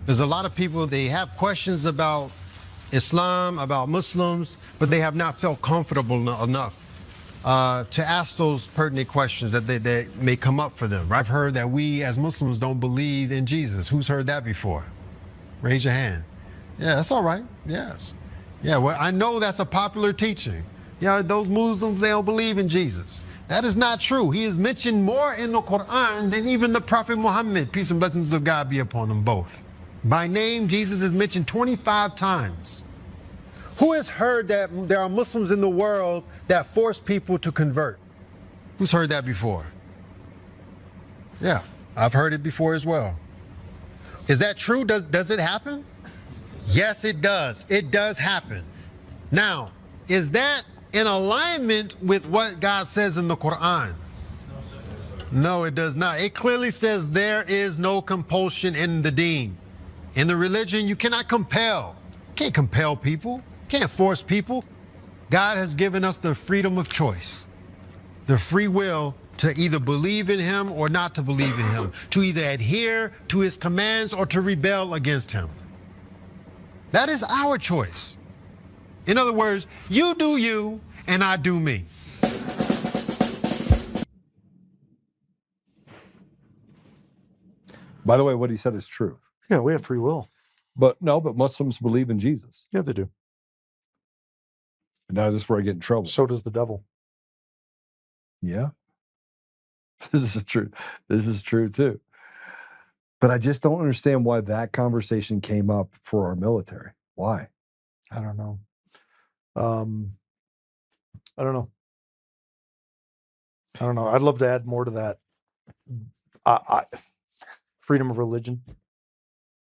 Speaker 16: There's a lot of people, they have questions about Islam, about Muslims, but they have not felt comfortable enough to ask those pertinent questions that may come up for them. I've heard that we as Muslims don't believe in Jesus. Who's heard that before? Raise your hand. Yeah, that's all right. Yes. Yeah, well, I know that's a popular teaching. Yeah, those Muslims, they don't believe in Jesus. That is not true. He is mentioned more in the Quran than even the Prophet Muhammad, peace and blessings of God be upon them both. By name, Jesus is mentioned 25 times. Who has heard that there are Muslims in the world that force people to convert? Who's heard that before? Yeah, I've heard it before as well. Is that true? Does it happen? Yes, it does. It does happen. Now, is that in alignment with what God says in the Quran? No, it does not. It clearly says there is no compulsion in the deen. In the religion, you cannot compel. You can't compel people. You can't force people. God has given us the freedom of choice, the free will to either believe in him or not to believe in him, to either adhere to his commands or to rebel against him. That is our choice. In other words, you do you and I do me.
Speaker 1: By the way, what he said is true.
Speaker 5: Yeah, we have free will.
Speaker 1: But Muslims believe in Jesus.
Speaker 5: Yeah, they do.
Speaker 1: And now this is where I get in trouble.
Speaker 5: So does the devil.
Speaker 1: Yeah. This is true. This is true too. But I just don't understand why that conversation came up for our military. Why?
Speaker 5: I don't know. I don't know. I don't know. I'd love to add more to that. Freedom of religion.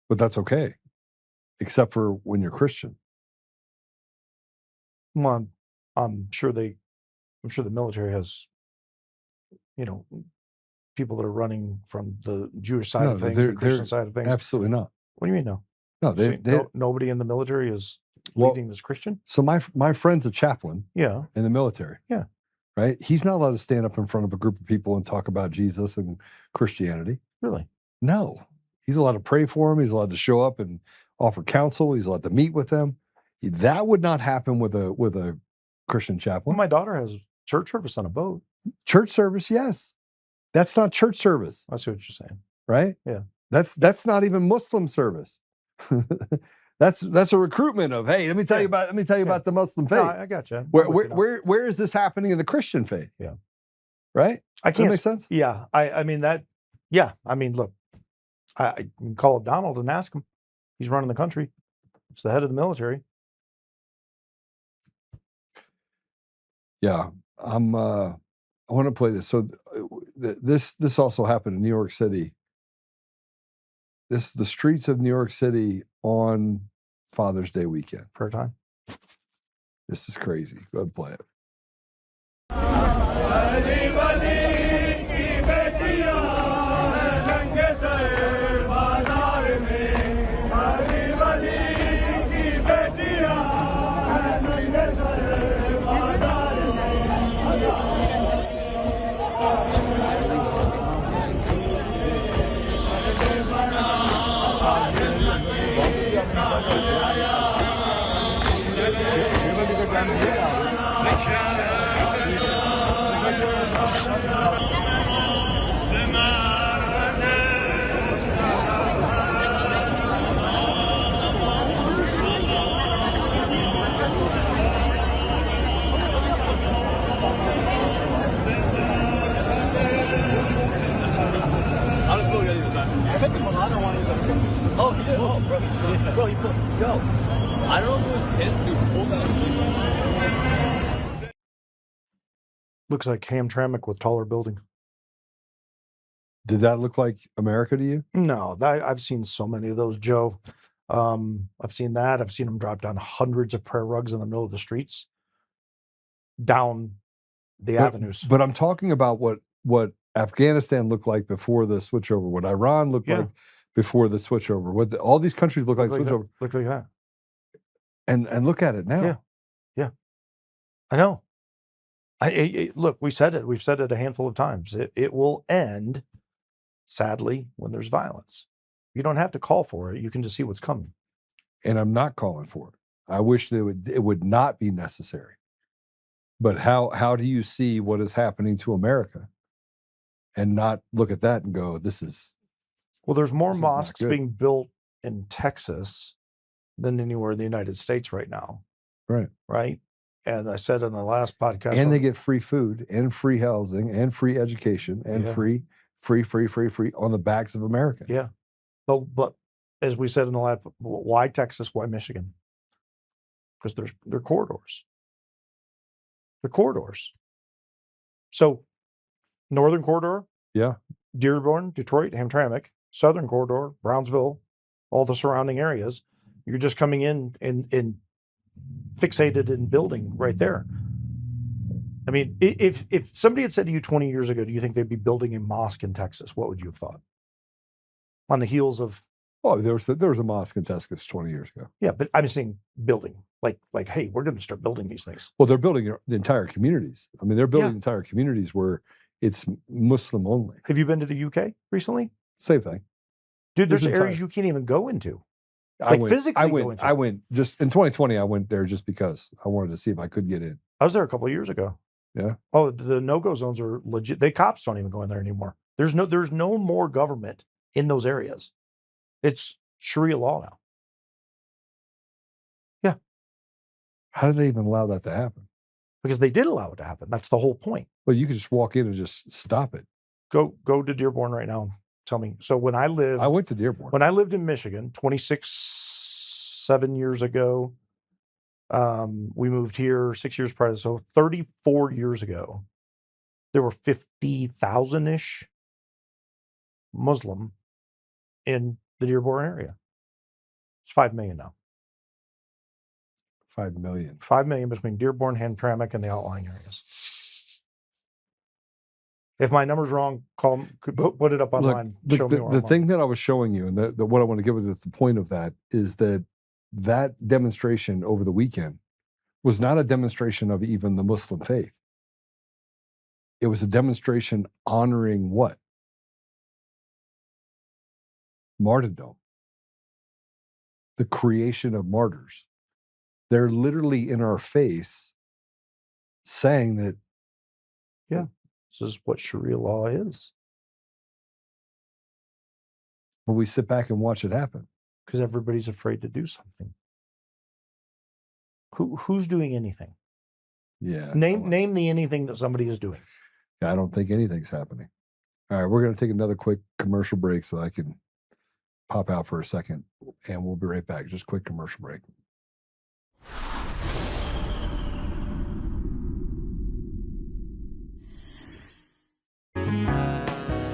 Speaker 1: But that's okay. Except for when you're Christian.
Speaker 5: Well, I'm sure the military has, people that are running from the Jewish side of things, the Christian side of things.
Speaker 1: Absolutely not.
Speaker 5: What do you mean no?
Speaker 1: No,
Speaker 5: nobody in the military is leading as Christian?
Speaker 1: So my friend's a chaplain.
Speaker 5: Yeah.
Speaker 1: In the military.
Speaker 5: Yeah.
Speaker 1: Right? He's not allowed to stand up in front of a group of people and talk about Jesus and Christianity.
Speaker 5: Really?
Speaker 1: No. He's allowed to pray for them. He's allowed to show up and offer counsel. He's allowed to meet with them. That would not happen with a Christian chaplain.
Speaker 5: Well, my daughter has church service on a boat. Church
Speaker 1: service, yes. That's not church service.
Speaker 5: I see what you're saying.
Speaker 1: Right?
Speaker 5: Yeah.
Speaker 1: That's not even Muslim service. That's a recruitment of, hey, let me tell you about the Muslim faith.
Speaker 5: No, I got you.
Speaker 1: Where is this happening in the Christian faith?
Speaker 5: Yeah.
Speaker 1: Right?
Speaker 5: I can't.
Speaker 1: Does that make sense?
Speaker 5: Yeah. I mean that. Yeah. I mean, look, I can call up Donald and ask him. He's running the country. He's the head of the military.
Speaker 1: Yeah. I want to play this. So this also happened in New York City. The streets of New York City on Father's Day weekend.
Speaker 5: Prayer time.
Speaker 1: This is crazy. Go ahead and play it.
Speaker 13: Bro, you put, yo, I don't know if it was him.
Speaker 5: Looks like Hamtramck with taller building.
Speaker 1: Did that look like America to you?
Speaker 5: No, I've seen so many of those, Joe. I've seen that. I've seen them drop down hundreds of prayer rugs in the middle of the streets, down the avenues.
Speaker 1: But I'm talking about what Afghanistan looked like before the switchover, what Iran looked like before the switchover. All these countries look like switchover.
Speaker 5: Look like that.
Speaker 1: And look at it now.
Speaker 5: Yeah. I know. Look, we said it. We've said it a handful of times. It will end, sadly, when there's violence. You don't have to call for it. You can just see what's coming.
Speaker 1: And I'm not calling for it. I wish that it would not be necessary. But how do you see what is happening to America and not look at that and go, this is...
Speaker 5: Well, there's more mosques being built in Texas than anywhere in the United States right now.
Speaker 1: Right.
Speaker 5: Right? And I said in the last podcast...
Speaker 1: And they get free food and free housing and free education and free on the backs of America.
Speaker 5: Yeah. But as we said in the last... Why Texas? Why Michigan? Because they're corridors. The corridors. So, northern corridor, Dearborn, Detroit, Hamtramck. Southern corridor, Brownsville, all the surrounding areas. You're just coming in and fixated in building right there. I mean, if somebody had said to you 20 years ago, do you think they'd be building a mosque in Texas? What would you have thought? On the heels of...
Speaker 1: Oh, there was a mosque in Texas 20 years ago.
Speaker 5: Yeah, but I'm saying building. Like, hey, we're going to start building these things.
Speaker 1: Well, they're building the entire communities. I mean, they're building entire communities where it's Muslim only.
Speaker 5: Have you been to the UK recently?
Speaker 1: Same thing.
Speaker 5: Dude, there's areas you can't even go into.
Speaker 1: I went just in 2020. I went there just because I wanted to see if I could get in.
Speaker 5: I was there a couple of years ago.
Speaker 1: Yeah.
Speaker 5: Oh, the no-go zones are legit. The cops don't even go in there anymore. There's no more government in those areas. It's Sharia law now. Yeah.
Speaker 1: How did they even allow that to happen?
Speaker 5: Because they did allow it to happen. That's the whole point.
Speaker 1: Well, you could just walk in and just stop it.
Speaker 5: Go to Dearborn right now. Tell me. So when I
Speaker 1: went to Dearborn.
Speaker 5: When I lived in Michigan, 7 years ago, we moved here 6 years prior. So 34 years ago, there were 50,000-ish Muslim in the Dearborn area. It's 5 million now.
Speaker 1: 5 million.
Speaker 5: 5 million between Dearborn, Hamtramck, and the outlying areas. If my number's wrong, put it up online.
Speaker 1: Look, the thing that I was showing you, and what I want to give is the point of that, is that demonstration over the weekend was not a demonstration of even the Muslim faith. It was a demonstration honoring what? Martyrdom. The creation of martyrs. They're literally in our face saying that.
Speaker 5: Yeah. This is what Sharia law is.
Speaker 1: But we sit back and watch it happen.
Speaker 5: Because everybody's afraid to do something. Who's doing anything?
Speaker 1: Yeah.
Speaker 5: Name the anything that somebody is doing.
Speaker 1: I don't think anything's happening. All right, we're going to take another quick commercial break so I can pop out for a second, and we'll be right back. Just quick commercial break.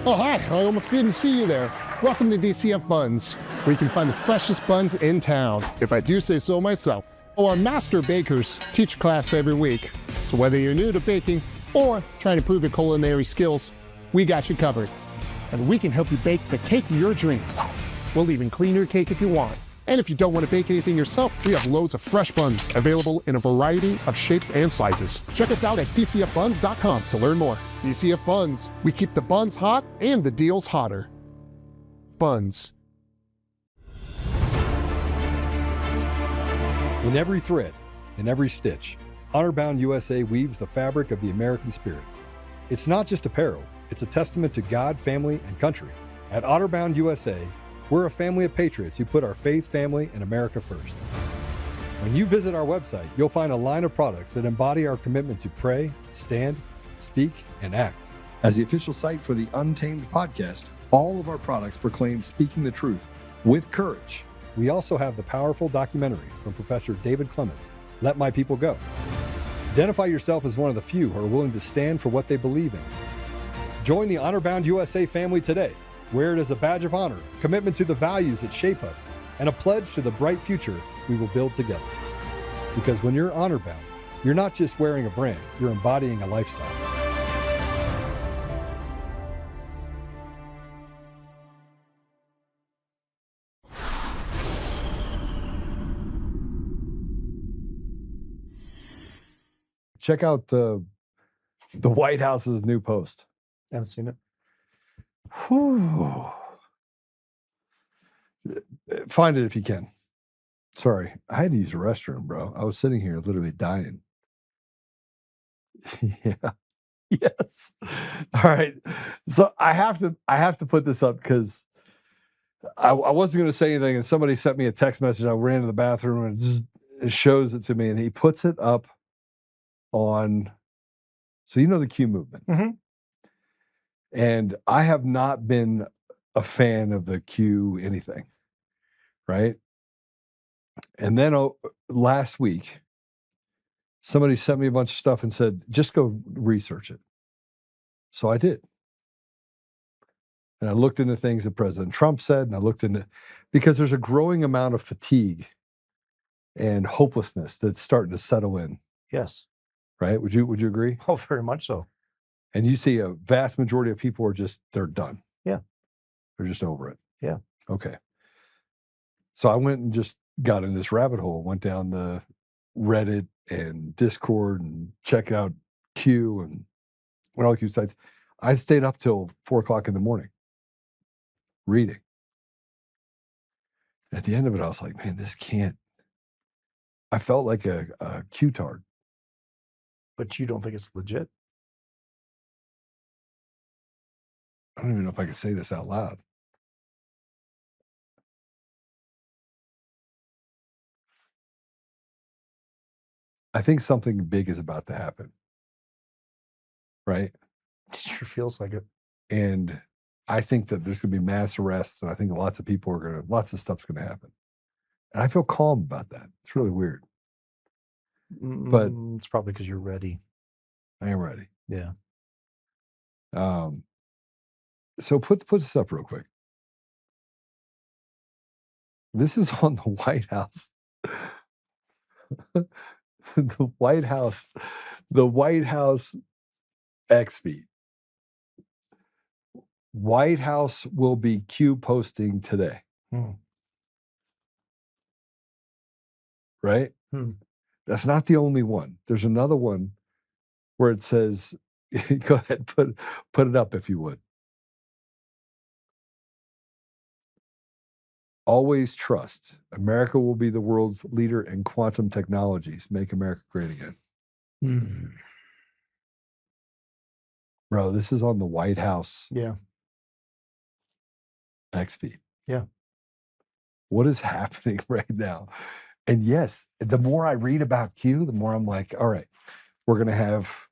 Speaker 15: Oh, hi, I almost didn't see you there. Welcome to DCF Buns, where you can find the freshest buns in town, if I do say so myself. Oh, our master bakers teach class every week, so whether you're new to baking or trying to improve your culinary skills, we got you covered. And we can help you bake the cake of your dreams. We'll even clean your cake if you want. And if you don't want to bake anything yourself, we have loads of fresh buns available in a variety of shapes and sizes. Check us out at dcfbuns.com to learn more. DCF Buns, we keep the buns hot and the deals hotter. Buns.
Speaker 1: In every thread, in every stitch, Honor-Bound USA weaves the fabric of the American spirit. It's not just apparel, it's a testament to God, family, and country. At Honor-Bound USA, we're a family of patriots who put our faith, family, and America first. When you visit our website, you'll find a line of products that embody our commitment to pray, stand, speak, and act. As the official site for the Untamed podcast, all of our products proclaim speaking the truth with courage. We also have the powerful documentary from Professor David Clements, Let My People Go. Identify yourself as one of the few who are willing to stand for what they believe in. Join the Honor-Bound USA family today. Wear it as a badge of honor, commitment to the values that shape us, and a pledge to the bright future we will build together. Because when you're honor-bound, you're not just wearing a brand, you're embodying a lifestyle. check out the White House's new post.
Speaker 5: Haven't seen it.
Speaker 1: Whew. Find it if you can. Sorry, I had to use the restroom, bro. I was sitting here literally dying. Yeah. Yes. All right. So I have to put this up because I wasn't going to say anything, and somebody sent me a text message. I ran to the bathroom and it shows it to me, and he puts it up on. So you know the Q movement, and I have not been a fan of the Q anything, right? And then last week, somebody sent me a bunch of stuff and said, just go research it. So I did. And I looked into things that President Trump said, and I looked into, because there's a growing amount of fatigue and hopelessness that's starting to settle in.
Speaker 5: Yes.
Speaker 1: Right? Would you agree?
Speaker 5: Oh, very much so.
Speaker 1: And you see a vast majority of people are they're done.
Speaker 5: Yeah.
Speaker 1: They're just over it.
Speaker 5: Yeah.
Speaker 1: Okay. So I went and just got in this rabbit hole, went down the Reddit and Discord and checked out Q and went all the Q sites. I stayed up till 4:00 in the morning reading. At the end of it, I was like, man, this can't. I felt like a Q-tard.
Speaker 5: But you don't think it's legit?
Speaker 1: I don't even know if I can say this out loud. I think something big is about to happen. Right?
Speaker 5: It sure feels like it.
Speaker 1: And I think that there's going to be mass arrests, and I think lots of stuff's going to happen. And I feel calm about that. It's really weird. But
Speaker 5: it's probably because you're ready.
Speaker 1: I am ready.
Speaker 5: Yeah.
Speaker 1: So put this up real quick. This is on the White House. The White House X feed. White House will be Q posting today. Right? That's not the only one. There's another one where it says, go ahead, put it up if you would. Always trust. America will be the world's leader in quantum technologies. Make America great again. Bro, this is on the White House.
Speaker 5: Yeah.
Speaker 1: X feed.
Speaker 5: Yeah.
Speaker 1: What is happening right now? And yes, the more I read about Q, the more I'm like, all right, we're gonna have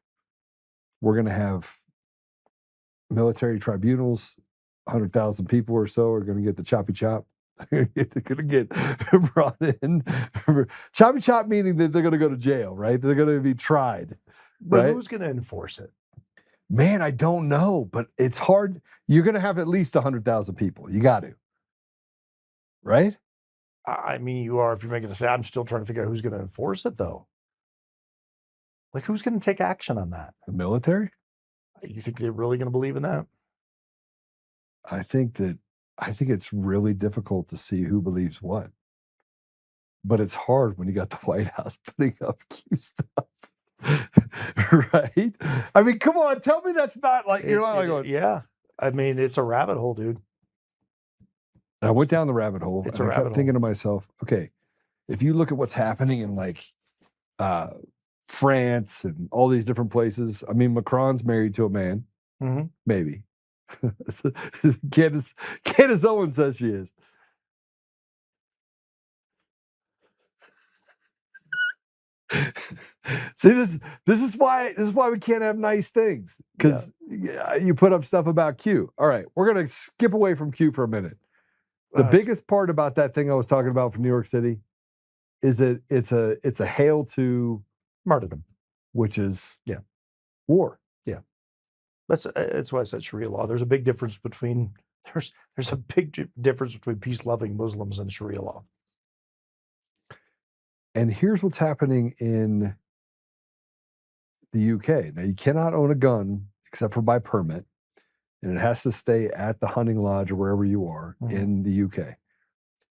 Speaker 1: military tribunals, 100,000 people or so are gonna get the choppy chop. They're gonna get brought in. Choppy chop meaning that they're gonna go to jail, right? They're gonna be tried.
Speaker 5: But
Speaker 1: right?
Speaker 5: who's gonna enforce it?
Speaker 1: Man, I don't know, but it's hard. You're gonna have at least 100,000 people. You got to. Right?
Speaker 5: I mean, you are if you're making a say. I'm still trying to figure out who's going to enforce it, though. Like, who's going to take action on that?
Speaker 1: The military?
Speaker 5: You think they're really going to believe in that?
Speaker 1: I think it's really difficult to see who believes what. But it's hard when you got the White House putting up Q stuff. Right? I mean, come on, tell me that's not like you're not like going,
Speaker 5: yeah. I mean, it's a rabbit hole, dude.
Speaker 1: I went down the rabbit hole.
Speaker 5: It's
Speaker 1: and
Speaker 5: a
Speaker 1: I kept
Speaker 5: rabbit
Speaker 1: thinking to myself, okay, if you look at what's happening in like France and all these different places, I mean, Macron's married to a man, maybe. Candace Owens says she is. See, this is why we can't have nice things, because you put up stuff about Q. All right, we're gonna skip away from Q for a minute. The biggest part about that thing I was talking about from New York City is that it's a hail to
Speaker 5: martyrdom,
Speaker 1: which is war.
Speaker 5: Yeah, that's why I said Sharia law. There's a big difference between there's a big difference between peace-loving Muslims and Sharia law.
Speaker 1: And here's what's happening in the UK. Now, you cannot own a gun except for by permit, and it has to stay at the hunting lodge or wherever you are in the UK.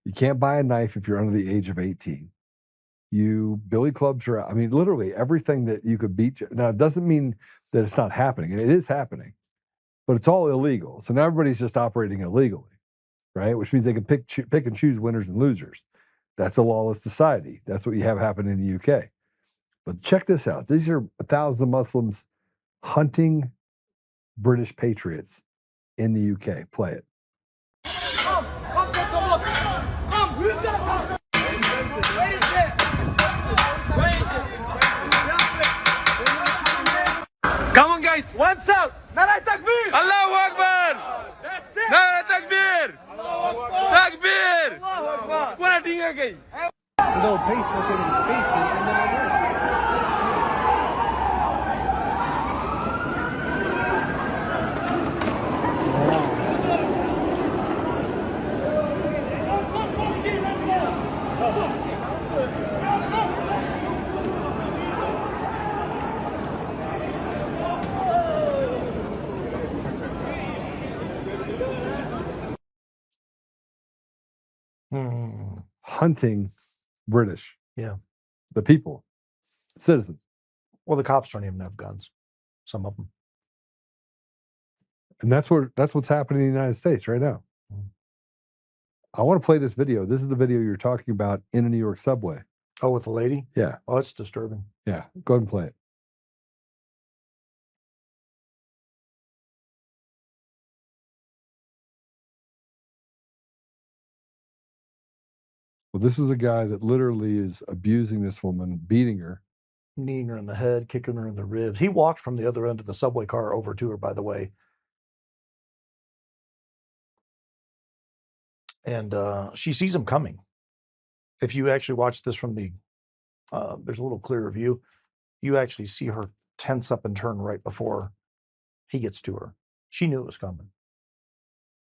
Speaker 1: You can't buy a knife if you're under the age of 18. you billy clubs are out. I mean, literally everything that you could beat. Now, it doesn't mean that it's not happening. It is happening, but it's all illegal. So now everybody's just operating illegally, right? Which means they can pick and choose winners and losers. That's a lawless society. That's what you have happen in the UK. But check this out. These are 1,000 Muslims hunting British patriots in the UK. Play it.
Speaker 12: Come on, guys. What's up? Nara Takbir. Allahu Akbar. That's it. Nara Takbir. Takbir. Allahu Akbar. What are you again?
Speaker 13: Little peaceful thing in space, and then I guess.
Speaker 1: Hunting British.
Speaker 5: Yeah.
Speaker 1: The people, citizens.
Speaker 5: Well, the cops don't even have guns. Some of them.
Speaker 1: And that's what's happening in the United States right now. I want to play this video. This is the video you're talking about in a New York subway.
Speaker 5: Oh, with the lady?
Speaker 1: Yeah.
Speaker 5: Oh, it's disturbing.
Speaker 1: Yeah. Go ahead and play it. Well, this is a guy that literally is abusing this woman, beating her.
Speaker 5: Kneeing her in the head, kicking her in the ribs. He walked from the other end of the subway car over to her, by the way. And she sees him coming. If you actually watch this from the, there's a little clearer view, you actually see her tense up and turn right before he gets to her. She knew it was coming.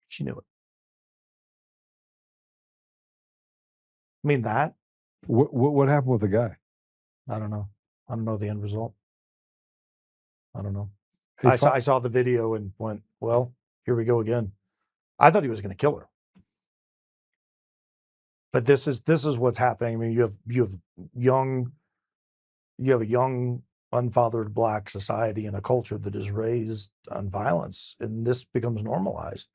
Speaker 5: She knew it. I mean, that.
Speaker 1: What happened with the guy?
Speaker 5: I don't know. I don't know the end result. I don't know.
Speaker 1: Hey,
Speaker 5: I saw the video and went, well, here we go again. I thought he was going to kill her. But this is what's happening. I mean, you have a young, unfathered Black society and a culture that is raised on violence, and this becomes normalized.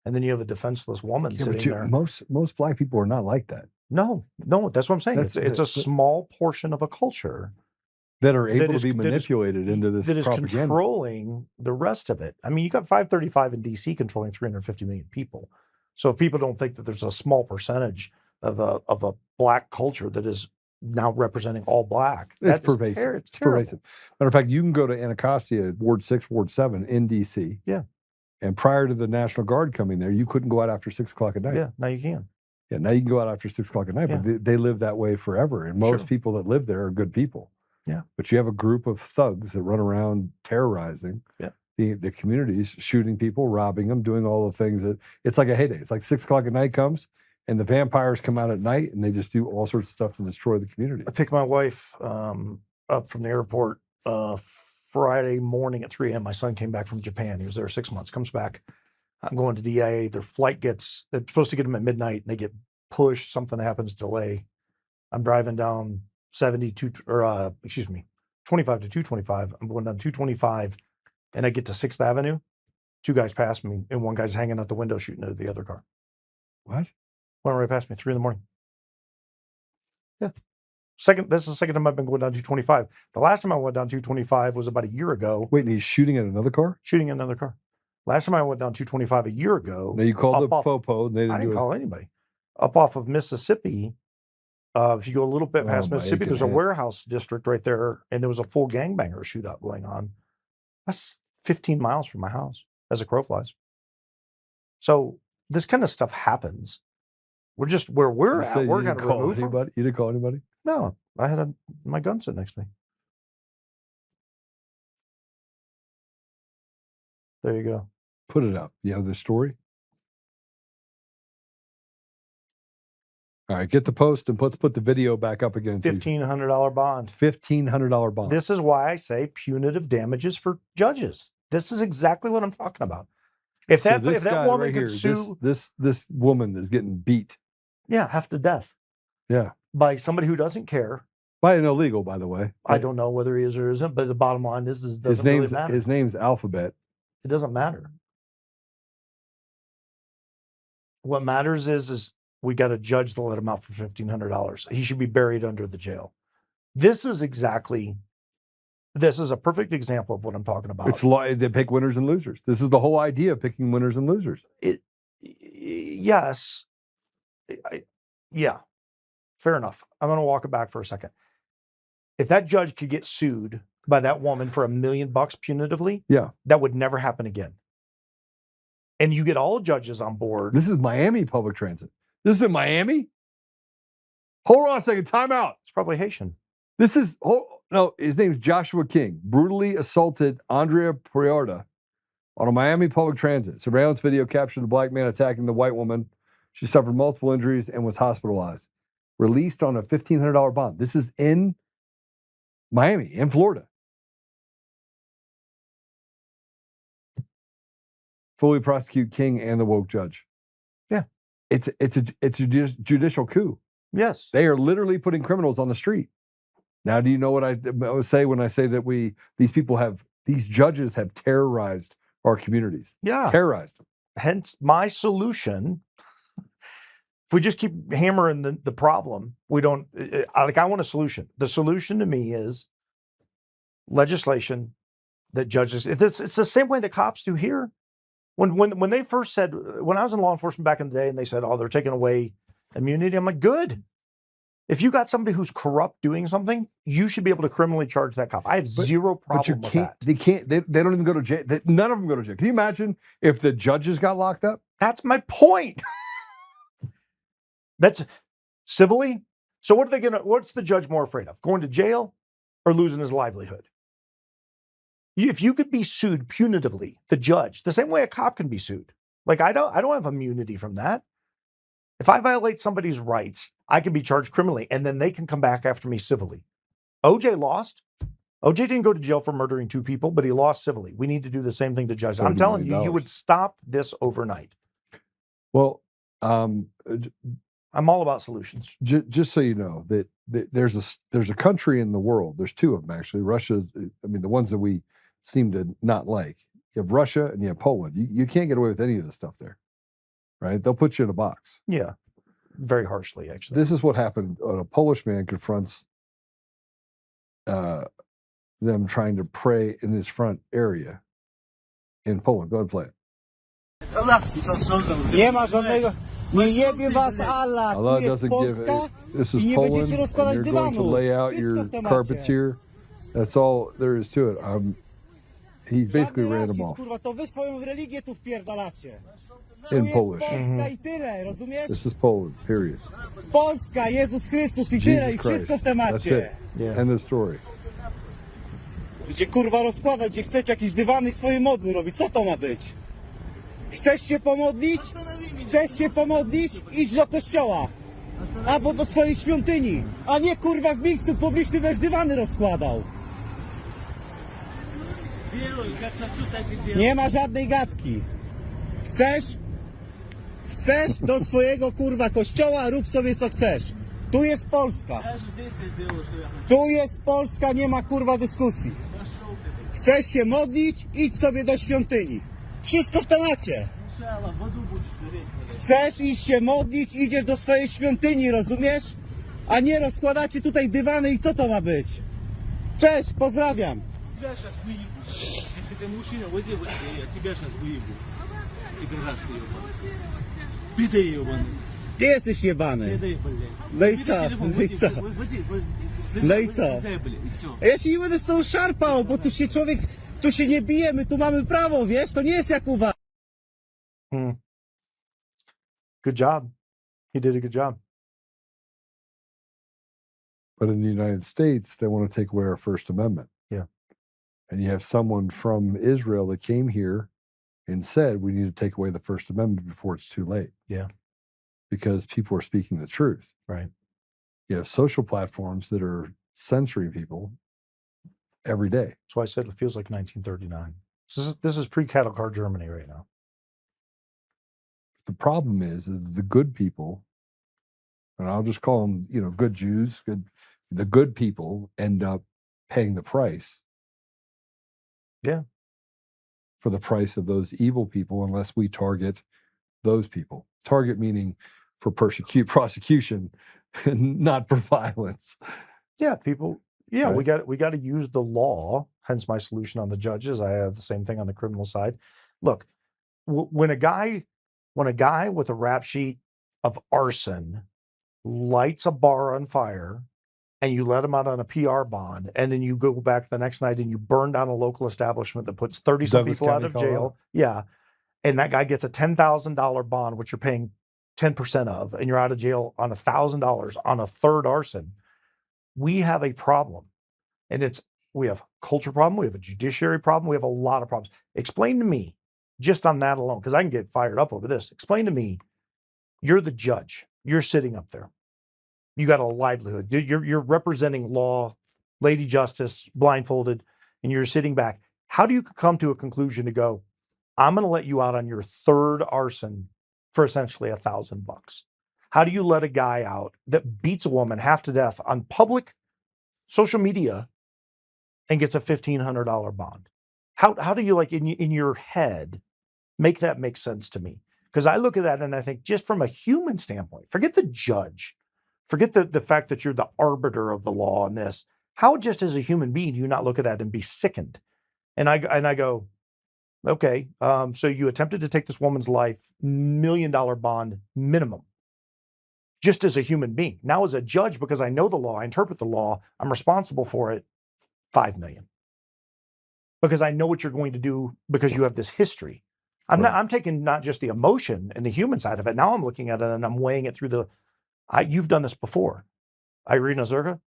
Speaker 5: And then you have a defenseless woman sitting there.
Speaker 1: Most Black people are not like that.
Speaker 5: No, that's what I'm saying. It's a small portion of a culture
Speaker 1: that are able to be manipulated into this
Speaker 5: that is
Speaker 1: propaganda.
Speaker 5: Controlling the rest of it. I mean, you got 535 in DC controlling 350 million people. So if people don't think that there's a small percentage of a Black culture that is now representing all Black,
Speaker 1: It's pervasive.
Speaker 5: It's
Speaker 1: pervasive. Matter of fact, you can go to Anacostia, Ward 6, Ward 7 in DC.
Speaker 5: Yeah.
Speaker 1: And prior to the National Guard coming there, you couldn't go out after 6 o'clock at night.
Speaker 5: Yeah, now you can.
Speaker 1: Yeah, now you can go out after 6 o'clock at night, but they live that way forever. And most people that live there are good people.
Speaker 5: Yeah.
Speaker 1: But you have a group of thugs that run around terrorizing the communities, shooting people, robbing them, doing all the things that it's like a heyday. It's like 6 o'clock at night comes and the vampires come out at night and they just do all sorts of stuff to destroy the community.
Speaker 5: I picked my wife up from the airport Friday morning at 3 a.m. My son came back from Japan. He was there 6 months, comes back. I'm going to DIA. Their flight they're supposed to get them at midnight and they get pushed. Something happens, delay. I'm driving down 25 to 225. I'm going down 225 and I get to 6th Avenue. 2 guys pass me and one guy's hanging out the window shooting at the other car.
Speaker 1: What?
Speaker 5: Went right past me, 3 a.m. Yeah. This is the second time I've been going down 225. The last time I went down 225 was about a year ago.
Speaker 1: Wait, and he's shooting at another car?
Speaker 5: Shooting at another car. Last time I went down 225 a year ago.
Speaker 1: Now you called the Popo and they
Speaker 5: I didn't call anybody. Up off of Mississippi, if you go a little bit past Mississippi, there's a warehouse district right there, and there was a full gangbanger shootout going on. That's 15 miles from my house, as a crow flies. So this kind of stuff happens. We're just where we're at. We're kind of removed.
Speaker 1: You didn't call anybody?
Speaker 5: No, I had my gun sitting next to me. There you go.
Speaker 1: Put it up. You have the story? All right, get the post and let's put the video back up again.
Speaker 5: $1,500 bond.
Speaker 1: $1,500 bond.
Speaker 5: This is why I say punitive damages for judges. This is exactly what I'm talking about. If that woman could sue
Speaker 1: this woman is getting beat.
Speaker 5: Yeah, half to death.
Speaker 1: Yeah.
Speaker 5: By somebody who doesn't care,
Speaker 1: By an illegal, by the way.
Speaker 5: I don't know whether he is or isn't, but the bottom line is it doesn't really matter.
Speaker 1: His name's Alphabet.
Speaker 5: It doesn't matter. What matters is we got a judge to let him out for $1,500. He should be buried under the jail. This is a perfect example of what I'm talking about.
Speaker 1: It's they pick winners and losers. This is the whole idea of picking winners and losers.
Speaker 5: Yes. Yeah. Fair enough. I'm going to walk it back for a second. If that judge could get sued by that woman for $1 million punitively,
Speaker 1: yeah,
Speaker 5: that would never happen again. And you get all judges on board.
Speaker 1: This is Miami public transit. This is in Miami? Hold on a second. Time out.
Speaker 5: It's probably Haitian.
Speaker 1: This is, his name's Joshua King. Brutally assaulted Andrea Priorda on a Miami public transit. Surveillance video captured the black man attacking the white woman. She suffered multiple injuries and was hospitalized. Released on a $1,500 bond. This is in Miami, in Florida. Fully prosecute King and the woke judge.
Speaker 5: Yeah.
Speaker 1: It's a judicial coup.
Speaker 5: Yes.
Speaker 1: They are literally putting criminals on the street. Now, do you know what I say when I say that these judges have terrorized our communities?
Speaker 5: Yeah.
Speaker 1: Terrorized them.
Speaker 5: Hence my solution. If we just keep hammering the problem, we don't, I want a solution. The solution to me is legislation that judges, it's the same way the cops do here. When they first said, when I was in law enforcement back in the day and they said, oh, they're taking away immunity, I'm like, good. If you got somebody who's corrupt doing something, you should be able to criminally charge that cop. I have zero problem with that.
Speaker 1: They don't even go to jail. None of them go to jail. Can you imagine if the judges got locked up?
Speaker 5: That's my point. That's civilly. So what's the judge more afraid of? Going to jail or losing his livelihood? If you could be sued punitively, the judge, the same way a cop can be sued. Like I don't have immunity from that. If I violate somebody's rights, I can be charged criminally and then they can come back after me civilly. OJ lost. OJ didn't go to jail for murdering 2 people, but he lost civilly. We need to do the same thing to judges. I'm telling you, you would stop this overnight.
Speaker 1: Well,
Speaker 5: I'm all about solutions.
Speaker 1: Just so you know that there's a country in the world. There's 2 of them actually. Russia. I mean, the ones that we seem to not like. You have Russia and you have Poland. You can't get away with any of this stuff there, right? They'll put you in a box.
Speaker 5: Yeah, very harshly actually.
Speaker 1: This is what happened when a Polish man confronts them trying to pray in his front area in Poland. Go ahead and play it.
Speaker 17: Nie ma żadnego. Nie jebie was Allah.
Speaker 1: Allah doesn't give it. This is Poland, and you're going to lay out your carpets here. That's all there is to it. He's basically ran them off.
Speaker 17: Kurwa, to wy swoją religię tu wpierdalacie.
Speaker 1: In Polish.
Speaker 17: Polska i tyle, rozumiesz?
Speaker 1: This is Poland, period.
Speaker 17: Polska, Jezus Chrystus i tyle, i wszystko w
Speaker 1: That's
Speaker 17: temacie.
Speaker 1: it. Yeah. End of story.
Speaker 17: Gdzie kurwa rozkładać, gdzie chcecie jakieś dywany i swoje modły robić. Co to ma być? Chcesz się pomodlić? Chcesz się pomodlić? Idź do kościoła. Albo do swojej świątyni. A nie kurwa w miejscu publicznym będziesz dywany rozkładał. Nie ma żadnej gadki. Chcesz do swojego kurwa kościoła, rób sobie co chcesz. Tu jest Polska. Tu jest Polska, nie ma kurwa dyskusji. Chcesz się modlić, idź sobie do świątyni. Wszystko w temacie. Chcesz iść się modlić, idziesz do swojej świątyni, rozumiesz? A nie rozkładacie tutaj dywany i co to ma być? Cześć, pozdrawiam. Ty jesteś jebany. No i co? No i co? No i co? Ja się nie będę z tą szarpał, bo tu się nie bije, my tu mamy prawo, wiesz? To nie jest jak u was.
Speaker 5: Good job. He did a good job.
Speaker 1: But in the United States, they want to take away our First Amendment.
Speaker 5: Yeah.
Speaker 1: And you have someone from Israel that came here and said, we need to take away the First Amendment before it's too late.
Speaker 5: Yeah.
Speaker 1: Because people are speaking the truth.
Speaker 5: Right.
Speaker 1: You have social platforms that are censoring people every day.
Speaker 5: That's why I said it feels like 1939. This is pre-cattle car Germany right now.
Speaker 1: The problem is the good people, and I'll just call them, good Jews, good the good people end up paying the price.
Speaker 5: Yeah.
Speaker 1: For the price of those evil people, unless we target those people. Target meaning for prosecution and not for violence.
Speaker 5: Yeah, people. Yeah,
Speaker 1: Right.
Speaker 5: we got to use the law. Hence my solution on the judges. I have the same thing on the criminal side. Look, when a guy with a rap sheet of arson lights a bar on fire, and you let him out on a PR bond, and then you go back the next night and you burn down a local establishment that puts 30-some
Speaker 1: Douglas
Speaker 5: people out
Speaker 1: County,
Speaker 5: of jail.
Speaker 1: Colorado.
Speaker 5: Yeah. And that guy gets a $10,000 bond, which you're paying 10% of, and you're out of jail on $1,000 on a third arson. We have a problem. And we have a culture problem, we have a judiciary problem, we have a lot of problems. Explain to me, just on that alone, because I can get fired up over this. Explain to me, you're the judge, you're sitting up there. You got a livelihood. You're representing law, Lady Justice, blindfolded, and you're sitting back. How do you come to a conclusion to go, I'm going to let you out on your third arson for essentially $1,000? How do you let a guy out that beats a woman half to death on public social media and gets a $1,500 bond? How do you, like, in your head, make that make sense to me? Because I look at that and I think, just from a human standpoint, forget the judge. Forget the fact that you're the arbiter of the law on this. How, just as a human being, do you not look at that and be sickened? And I go, okay, so you attempted to take this woman's life, $1 million bond minimum, just as a human being. Now, as a judge, because I know the law, I interpret the law, I'm responsible for it, $5 million. Because I know what you're going to do, because you have this history. I'm taking not just the emotion and the human side of it. Now I'm looking at it and I'm weighing it through you've done this before. Irina Zerga,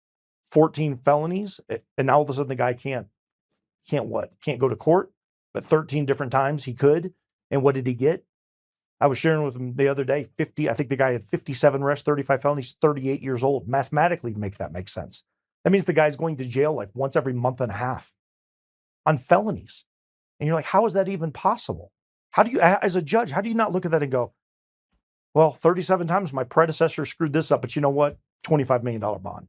Speaker 5: 14 felonies, and now all of a sudden the guy can't go to court, but 13 different times he could. And what did he get? I was sharing with him the other day, I think the guy had 57 arrests, 35 felonies, 38 years old. Mathematically, make that make sense. That means the guy's going to jail like once every month and a half on felonies. And you're like, how is that even possible? How do you, as a judge, how do you not look at that and go, well, 37 times my predecessor screwed this up, but you know what? $25 million bond.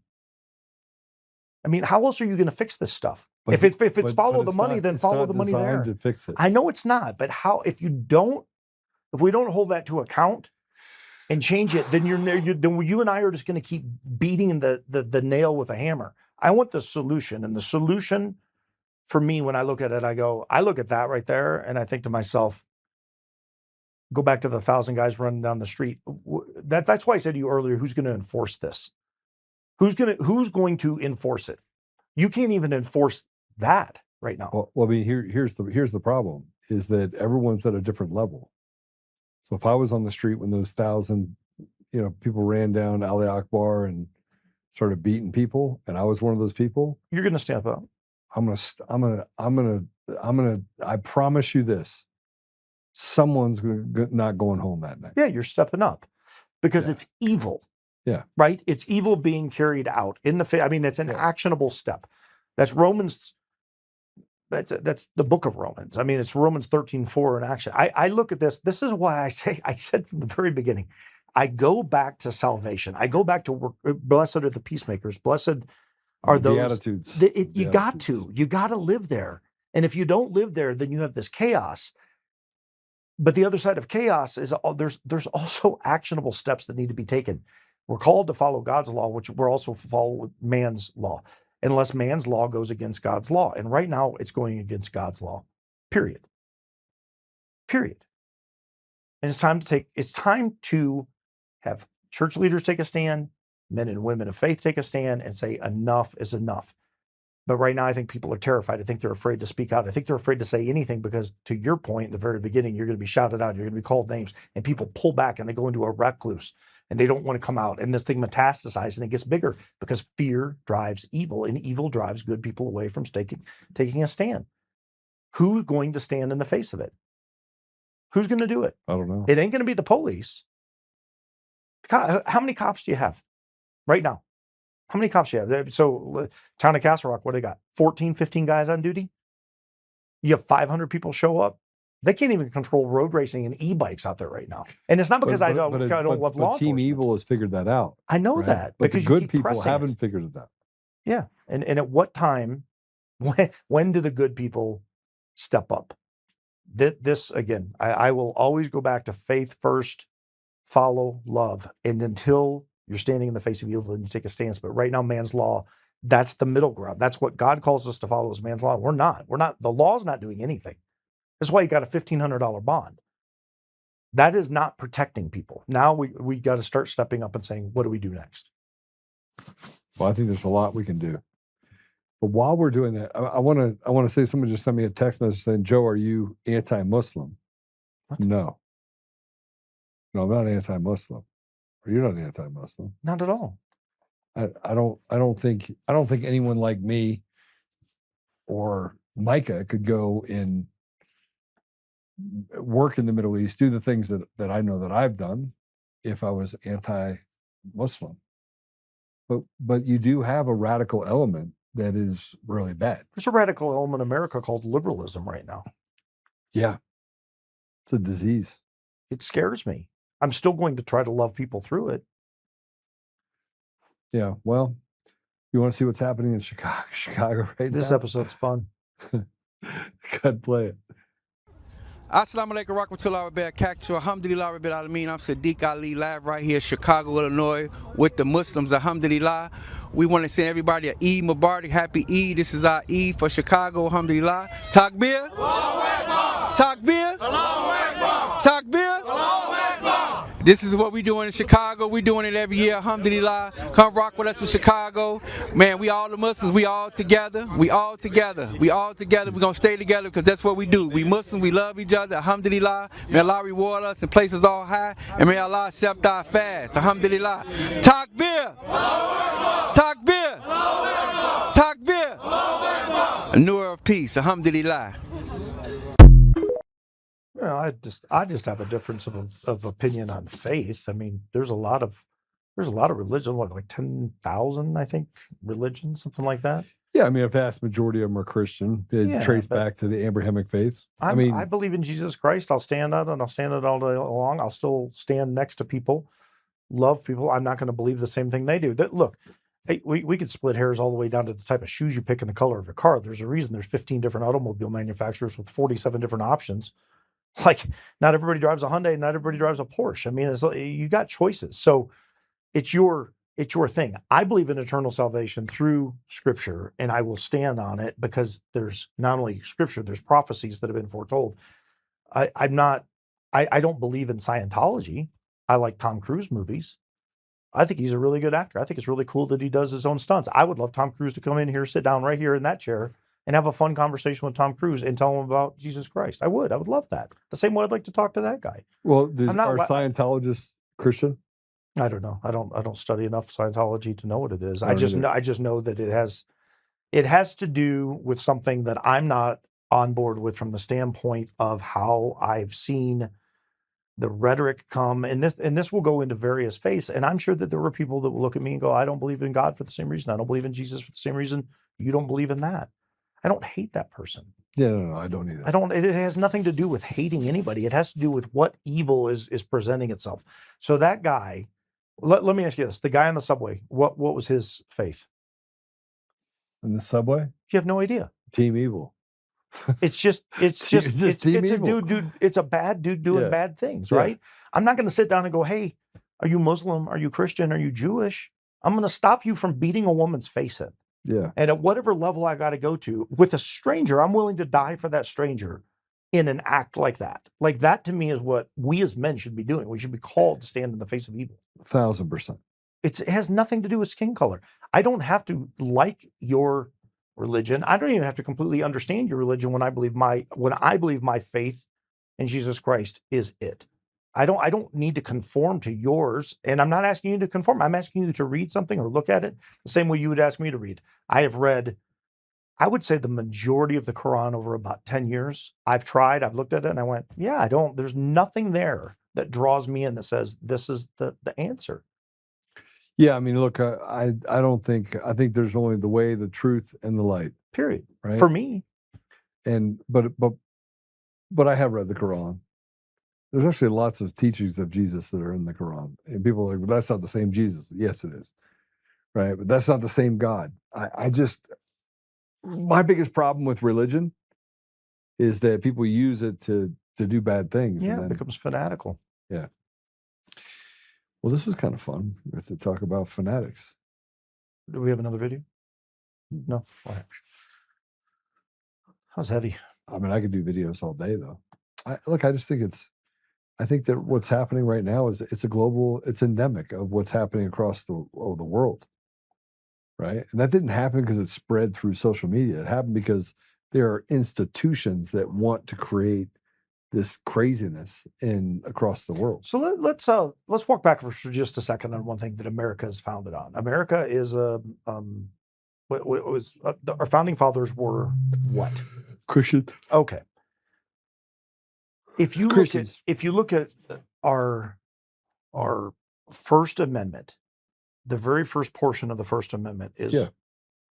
Speaker 5: I mean, how else are you going to fix this stuff? If it's follow the money, then follow the money there.
Speaker 1: To fix it.
Speaker 5: I know it's not, but how? If we don't hold that to account and change it, then you and I are just going to keep beating the nail with a hammer. I want the solution, and the solution for me, when I look at it, I look at that right there, and I think to myself, go back to the 1,000 guys running down the street. That's why I said to you earlier, who's going to enforce this? Who's going to enforce it? You can't even enforce that right now.
Speaker 1: Well, I mean, here's the problem, is that everyone's at a different level. So if I was on the street when those 1,000, people ran down Ali Akbar and started beating people, and I was one of those people,
Speaker 5: you're going to stand up.
Speaker 1: I promise you this. Someone's not going home that night.
Speaker 5: Yeah, you're stepping up, because it's evil.
Speaker 1: Yeah.
Speaker 5: Right? It's evil being carried out in the face. I mean, it's an actionable step. That's Romans. That's the book of Romans. I mean, it's Romans 13:4 in action. I look at this. This is why I said from the very beginning, I go back to salvation. I go back to work. Blessed are the peacemakers. Blessed are those.
Speaker 1: Beatitudes.
Speaker 5: You got to live there. And if you don't live there, then you have this chaos. But the other side of chaos is there's also actionable steps that need to be taken. We're called to follow God's law, which we're also follow man's law, unless man's law goes against God's law. And right now it's going against God's law, period. And it's time to have church leaders take a stand, men and women of faith take a stand and say, enough is enough. But right now, I think people are terrified. I think they're afraid to speak out. I think they're afraid to say anything because, to your point in the very beginning, you're going to be shouted out. You're going to be called names, and people pull back and they go into a recluse and they don't want to come out. And this thing metastasizes and it gets bigger because fear drives evil, and evil drives good people away from taking a stand. Who's going to stand in the face of it? Who's going to do it?
Speaker 1: I don't know.
Speaker 5: It ain't going to be the police. How many cops do you have right now? How many cops do you have? So, town of Castle Rock, what do they got? 14, 15 guys on duty? You have 500 people show up? They can't even control road racing and e-bikes out there right now. And it's not because I don't love law enforcement.
Speaker 1: Team Evil has figured that out.
Speaker 5: I know that.
Speaker 1: But
Speaker 5: because
Speaker 1: the good
Speaker 5: you keep
Speaker 1: people
Speaker 5: pressing
Speaker 1: haven't figured it out.
Speaker 5: Yeah. And at what time, when do the good people step up? This again, I will always go back to faith first, follow love. And until you're standing in the face of evil, then you take a stance. But right now, man's law, that's the middle ground. That's what God calls us to follow, is man's law. We're not. The law's not doing anything. That's why you got a $1,500 bond. That is not protecting people. Now we got to start stepping up and saying, what do we do next?
Speaker 1: Well, I think there's a lot we can do. But while we're doing that, I want to say, someone just sent me a text message saying, Joe, are you anti-Muslim?
Speaker 5: What?
Speaker 1: No, I'm not anti-Muslim. Or you're not anti-Muslim.
Speaker 5: Not at all.
Speaker 1: I don't think anyone like me or Micah could go and work in the Middle East, do the things that I know that I've done if I was anti-Muslim. But you do have a radical element that is really bad.
Speaker 5: There's a radical element in America called liberalism right now.
Speaker 1: Yeah. It's a disease.
Speaker 5: It scares me. I'm still going to try to love people through it.
Speaker 1: Yeah. Well, you want to see what's happening in Chicago right now?
Speaker 5: This episode's fun.
Speaker 1: God play it.
Speaker 12: Assalamu alaikum warahmatullahi wabarakatuh. Alhamdulillah rabbil alameen. I'm Sadiq Ali, live right here, Chicago, Illinois, with the Muslims. Alhamdulillah. We want to send everybody an Eid Mubarak, happy Eid. This is our Eid for Chicago. Alhamdulillah. Takbir. Takbir. Takbir. This is what we doing in Chicago. We doing it every year. Alhamdulillah. Come rock with us in Chicago. Man, we all the Muslims. We all together. We all together. We all together. We're going to stay together because that's what we do. We Muslims. We love each other. Alhamdulillah. May Allah reward us and place us all high. And may Allah accept our fast. Alhamdulillah. Takbir. Takbir. Takbir. A new era of peace. Alhamdulillah.
Speaker 5: Well, I just have a difference of opinion on faith. I mean, there's a lot of religion, like 10,000, I think, religions, something like that.
Speaker 1: Yeah, I mean, a vast majority of them are Christian. They trace back to the Abrahamic faiths.
Speaker 5: I believe in Jesus Christ. I'll stand on it, and I'll stand it all day long. I'll still stand next to people, love people. I'm not going to believe the same thing they do. Look, hey, we could split hairs all the way down to the type of shoes you pick and the color of your car. There's a reason there's 15 different automobile manufacturers with 47 different options. Like, not everybody drives a Hyundai, not everybody drives a Porsche. I mean, you got choices. So it's your thing. I believe in eternal salvation through Scripture, and I will stand on it because there's not only Scripture, there's prophecies that have been foretold. I don't believe in Scientology. I like Tom Cruise movies. I think he's a really good actor. I think it's really cool that he does his own stunts. I would love Tom Cruise to come in here, sit down right here in that chair, and have a fun conversation with Tom Cruise and tell him about Jesus Christ. I would love that. The same way I'd like to talk to that guy.
Speaker 1: Well, are Scientologists Christian?
Speaker 5: I don't know. I don't study enough Scientology to know what it is. I just know that it has to do with something that I'm not on board with from the standpoint of how I've seen the rhetoric come, and this will go into various faiths. And I'm sure that there were people that will look at me and go, I don't believe in God for the same reason. I don't believe in Jesus for the same reason. You don't believe in that. I don't hate that person.
Speaker 1: Yeah, no, I don't either.
Speaker 5: It has nothing to do with hating anybody. It has to do with what evil is presenting itself. So that guy, let me ask you this: the guy on the subway, what was his faith?
Speaker 1: In the subway?
Speaker 5: You have no idea.
Speaker 1: Team evil.
Speaker 5: It's a dude. It's a bad dude doing bad things, right? I'm not going to sit down and go, "Hey, are you Muslim? Are you Christian? Are you Jewish?" I'm going to stop you from beating a woman's face in.
Speaker 1: Yeah.
Speaker 5: And at whatever level I got to go to with a stranger, I'm willing to die for that stranger in an act like that. Like, that to me is what we as men should be doing. We should be called to stand in the face of evil.
Speaker 1: 1,000%.
Speaker 5: It has nothing to do with skin color. I don't have to like your religion. I don't even have to completely understand your religion when I believe my faith in Jesus Christ is it. I don't need to conform to yours, and I'm not asking you to conform. I'm asking you to read something or look at it the same way you would ask me to read. I have read, I would say, the majority of the Quran over about 10 years. I've tried, I've looked at it, and I went, yeah, there's nothing there that draws me in that says this is the answer.
Speaker 1: Yeah, I mean, look, I think there's only the way, the truth, and the light.
Speaker 5: Period.
Speaker 1: Right?
Speaker 5: For me.
Speaker 1: And but I have read the Quran. There's actually lots of teachings of Jesus that are in the Quran. And people are like, well, that's not the same Jesus. Yes, it is. right? But that's not the same God. I just, my biggest problem with religion is that people use it to do bad things.
Speaker 5: Yeah,
Speaker 1: and
Speaker 5: it
Speaker 1: then,
Speaker 5: becomes fanatical.
Speaker 1: yeah. Well, this was kind of fun. We have to talk about fanatics.
Speaker 5: Do we have another video? No. All right. That was heavy.
Speaker 1: I mean, I could do videos all day, though. I just think I think that what's happening right now is it's endemic of what's happening across the world, right? And that didn't happen because it spread through social media. It happened because there are institutions that want to create this craziness across the world.
Speaker 5: So let's walk back for just a second on one thing that America is founded on. America is our founding fathers were what?
Speaker 1: Christian.
Speaker 5: Okay. If you look at our First Amendment, the very first portion of the First Amendment is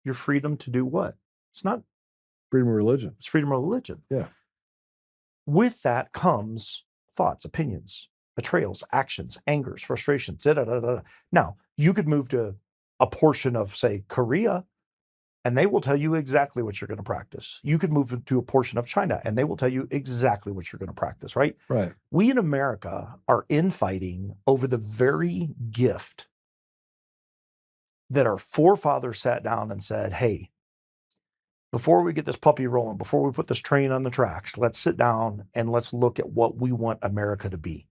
Speaker 5: your freedom to do what? It's not
Speaker 1: freedom of religion.
Speaker 5: It's freedom of religion.
Speaker 1: Yeah.
Speaker 5: With that comes thoughts, opinions, betrayals, actions, angers, frustrations. Da, da, da, da. Now, you could move to a portion of, say, Korea, and they will tell you exactly what you're going to practice. You could move to a portion of China, and they will tell you exactly what you're going to practice, right?
Speaker 1: Right.
Speaker 5: We in America are infighting over the very gift that our forefathers sat down and said, hey, before we get this puppy rolling, before we put this train on the tracks, let's sit down and let's look at what we want America to be.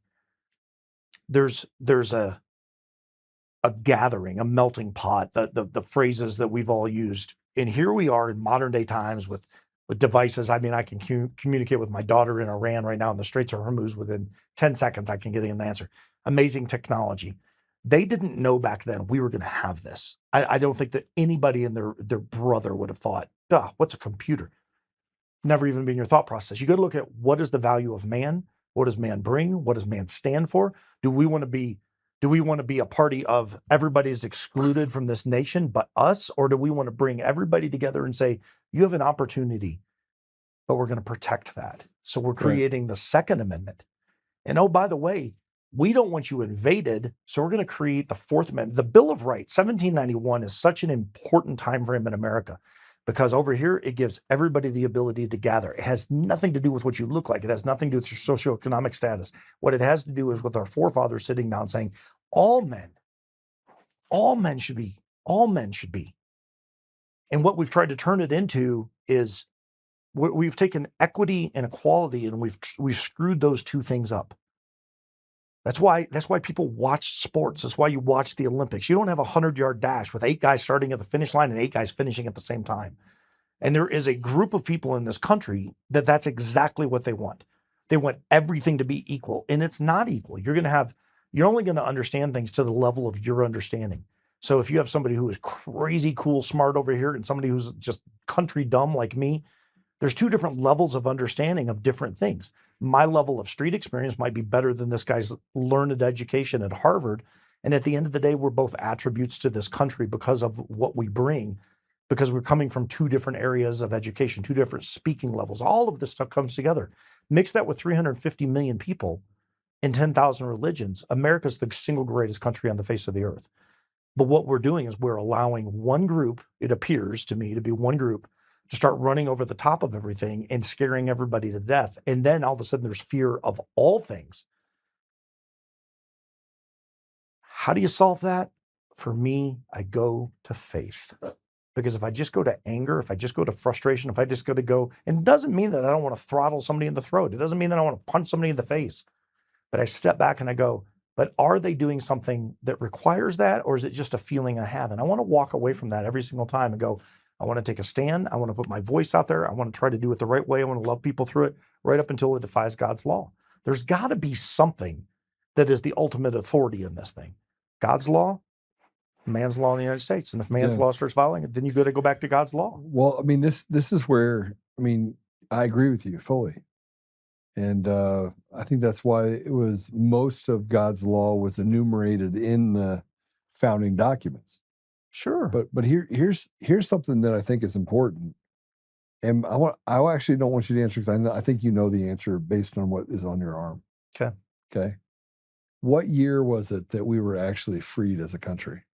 Speaker 5: There's a gathering, a melting pot, the phrases that we've all used. And here we are in modern day times with devices. I mean, I can communicate with my daughter in Iran right now in the Straits of Hormuz within 10 seconds. I can get an answer. Amazing technology. They didn't know back then we were going to have this. I don't think that anybody and their brother would have thought, what's a computer? Never even been your thought process. You got to look at what is the value of man? What does man bring? What does man stand for? Do we want to be a party of everybody's excluded from this nation but us? Or do we want to bring everybody together and say, you have an opportunity, but we're going to protect that. So we're creating the Second Amendment. And oh, by the way, we don't want you invaded, so we're going to create the Fourth Amendment. The Bill of Rights, 1791, is such an important time frame in America because over here, it gives everybody the ability to gather. It has nothing to do with what you look like. It has nothing to do with your socioeconomic status. What it has to do is with our forefathers sitting down saying, all men should be. And what we've tried to turn it into is we've taken equity and equality and we've screwed those two things up. That's why people watch sports. That's why you watch the Olympics. You don't have a 100-yard dash with 8 guys starting at the finish line and 8 guys finishing at the same time. And there is a group of people in this country that's exactly what they want. They want everything to be equal, and it's not equal. You're only going to understand things to the level of your understanding. So if you have somebody who is crazy cool, smart over here, and somebody who's just country dumb like me, there's 2 different levels of understanding of different things. My level of street experience might be better than this guy's learned education at Harvard. And at the end of the day, we're both attributes to this country because of what we bring, because we're coming from 2 different areas of education, 2 different speaking levels. All of this stuff comes together. Mix that with 350 million people and 10,000 religions. America's the single greatest country on the face of the earth. But what we're doing is we're allowing one group, it appears to me to be one group, to start running over the top of everything and scaring everybody to death. And then all of a sudden there's fear of all things. How do you solve that? For me, I go to faith. Because if I just go to anger, if I just go to frustration, if I just go, and it doesn't mean that I don't want to throttle somebody in the throat. It doesn't mean that I want to punch somebody in the face. But I step back and I go, but are they doing something that requires that? Or is it just a feeling I have? And I want to walk away from that every single time and go, I want to take a stand. I want to put my voice out there. I want to try to do it the right way. I want to love people through it right up until it defies God's law. There's got to be something that is the ultimate authority in this thing. God's law, man's law in the United States. And if man's law starts violating it, then you got to go back to God's law.
Speaker 1: Well, I mean, this is where, I agree with you fully. And I think that's why it was most of God's law was enumerated in the founding documents.
Speaker 5: Sure.
Speaker 1: But here's something that I think is important. And I actually don't want you to answer because I think you know the answer based on what is on your arm.
Speaker 5: Okay.
Speaker 1: Okay. What year was it that we were actually freed as a country?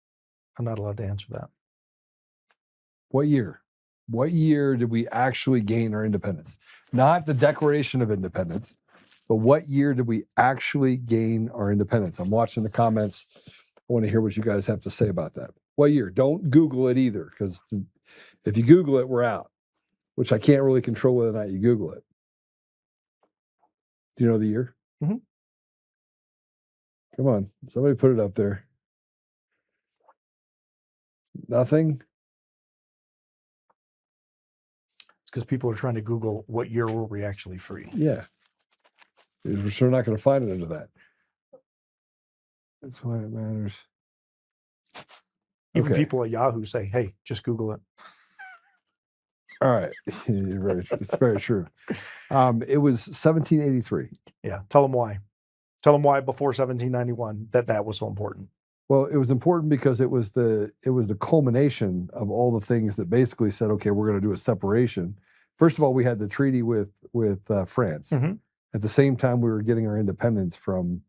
Speaker 5: I'm not allowed to answer that.
Speaker 1: What year? What year did we actually gain our independence? Not the Declaration of Independence, but what year did we actually gain our independence? I'm watching the comments. I want to hear what you guys have to say about that. What year? Don't Google it either, because if you Google it, we're out, which I can't really control whether or not you Google it. Do you know the year?
Speaker 5: Mm-hmm.
Speaker 1: Come on, somebody put it up there. Nothing?
Speaker 5: It's because people are trying to Google what year were we actually free.
Speaker 1: Yeah. We're sure not going to find it under that. That's why it matters.
Speaker 5: Even
Speaker 1: Okay.
Speaker 5: people at Yahoo say, hey, just Google it.
Speaker 1: All right. It's very true. It was 1783.
Speaker 5: Yeah. Tell them why. Tell them why before 1791 that was so important.
Speaker 1: Well, it was important because it was the culmination of all the things that basically said, okay, we're going to do a separation. First of all, we had the treaty with France.
Speaker 5: Mm-hmm.
Speaker 1: At the same time, we were getting our independence from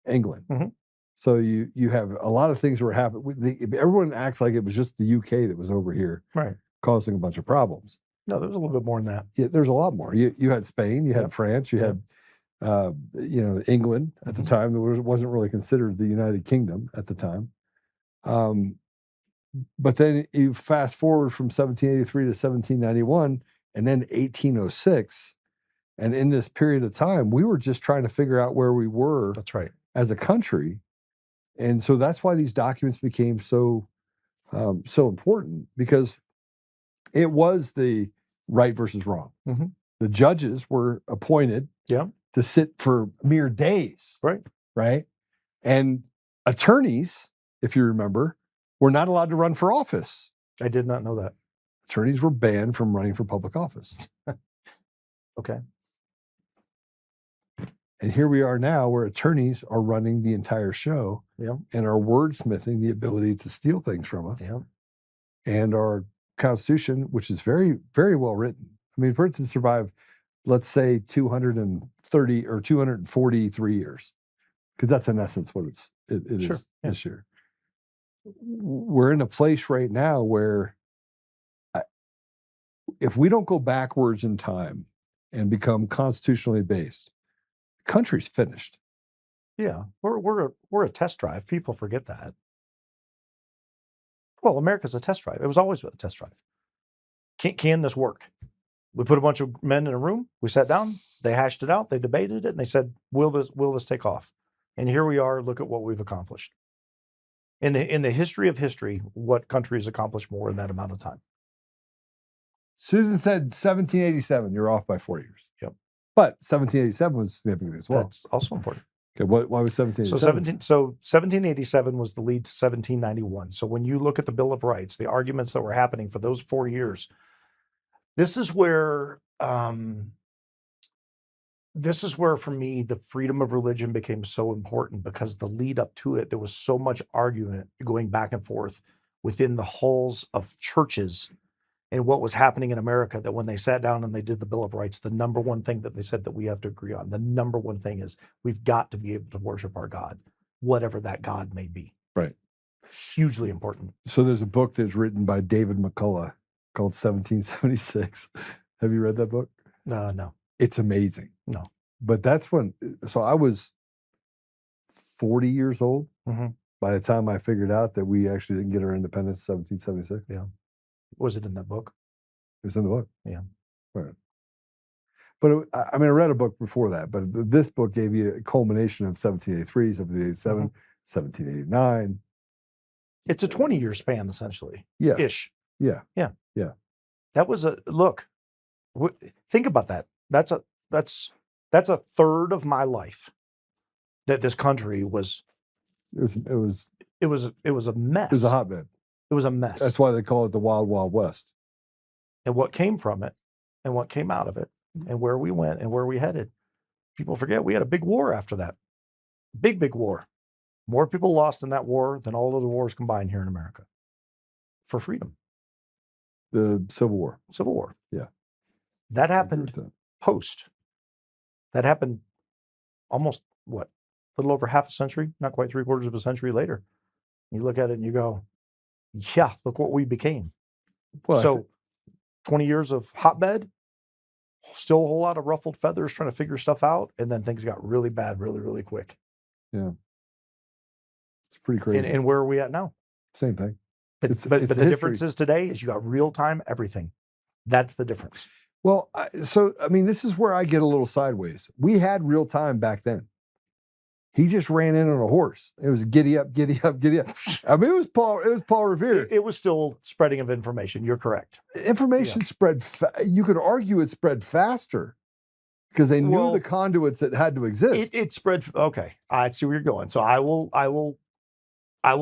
Speaker 1: England.
Speaker 5: Mm-hmm.
Speaker 1: So you have a lot of things were happening. Everyone acts like it was just the UK that was over here,
Speaker 5: right,
Speaker 1: causing a bunch of problems.
Speaker 5: No, there's a little bit more than that.
Speaker 1: Yeah, there's a lot more. You had Spain, you had France, you had England at the time. That wasn't really considered the United Kingdom at the time. But then you fast forward from 1783 to 1791, and then 1806. And in this period of time, we were just trying to figure out where we were.
Speaker 5: That's right.
Speaker 1: As a country. And so that's why these documents became so important, because it was the right versus wrong.
Speaker 5: Mm-hmm.
Speaker 1: The judges were appointed to sit for mere days. Right. And attorneys, if you remember, were not allowed to run for office.
Speaker 5: I did not know that.
Speaker 1: Attorneys were banned from running for public office.
Speaker 5: Okay.
Speaker 1: And here we are now, where attorneys are running the entire show and are wordsmithing the ability to steal things from us. And our Constitution, which is very, very well written. I mean, for it to survive, let's say 230 or 243 years, because that's in essence what it is this year. We're in a place right now where if we don't go backwards in time and become constitutionally based, the country's finished.
Speaker 5: Yeah, we're a test drive. People forget that. Well, America's a test drive. It was always a test drive. Can this work? We put a bunch of men in a room. We sat down. They hashed it out. They debated it, and they said, "Will this take off?" And here we are. Look at what we've accomplished. In the history of history, what country has accomplished more in that amount of time?
Speaker 1: Susan said 1787. You're off by 4 years.
Speaker 5: Yep.
Speaker 1: But 1787 was significant as well.
Speaker 5: That's also important.
Speaker 1: Okay, why was 1787?
Speaker 5: So 1787 was the lead to 1791. So when you look at the Bill of Rights, the arguments that were happening for those 4 years, this is where for me the freedom of religion became so important, because the lead up to it, there was so much argument going back and forth within the halls of churches and what was happening in America, that when they sat down and they did the Bill of Rights, the number one thing that they said that we have to agree on, the number one thing is we've got to be able to worship our God, whatever that God may be.
Speaker 1: Right.
Speaker 5: Hugely important.
Speaker 1: So there's a book that's written by David McCullough called 1776. Have you read that book?
Speaker 5: No.
Speaker 1: It's amazing.
Speaker 5: No.
Speaker 1: But that's when, so I was 40 years old by the time I figured out that we actually didn't get our independence in 1776.
Speaker 5: Yeah. Was it in that book?
Speaker 1: It was in the book.
Speaker 5: Yeah.
Speaker 1: Right. But I read a book before that, but this book gave you a culmination of 1783, 1787, 1789.
Speaker 5: It's a 20-year span, essentially.
Speaker 1: Yeah.
Speaker 5: Ish.
Speaker 1: Yeah.
Speaker 5: Yeah.
Speaker 1: Yeah.
Speaker 5: That was think about that. That's a third of my life that this country was.
Speaker 1: It was
Speaker 5: a mess.
Speaker 1: It was a hotbed.
Speaker 5: It was a mess.
Speaker 1: That's why they call it the Wild Wild West.
Speaker 5: And what came from it, and what came out of it, and where we went and where we headed. People forget we had a big war after that. Big war. More people lost in that war than all other wars combined here in America for freedom.
Speaker 1: The Civil War.
Speaker 5: Civil War.
Speaker 1: Yeah.
Speaker 5: That happened post. That happened almost, a little over half a century, not quite 3/4 of a century later. You look at it and you go, yeah, look what we became.
Speaker 1: Well,
Speaker 5: so 20 years of hotbed, still a whole lot of ruffled feathers trying to figure stuff out. And then things got really bad, really, really quick.
Speaker 1: Yeah. It's pretty crazy.
Speaker 5: And where are we at now?
Speaker 1: Same thing.
Speaker 5: But the difference is today is you got real time everything. That's the difference.
Speaker 1: Well, I mean, this is where I get a little sideways. We had real time back then. He just ran in on a horse. It was giddy up, giddy up, giddy up. I mean, it was Paul Revere.
Speaker 5: It was still spreading of information. You're correct.
Speaker 1: Information spread. You could argue it spread faster because they knew the conduits that had to exist.
Speaker 5: It spread. Okay, I see where you're going. So I will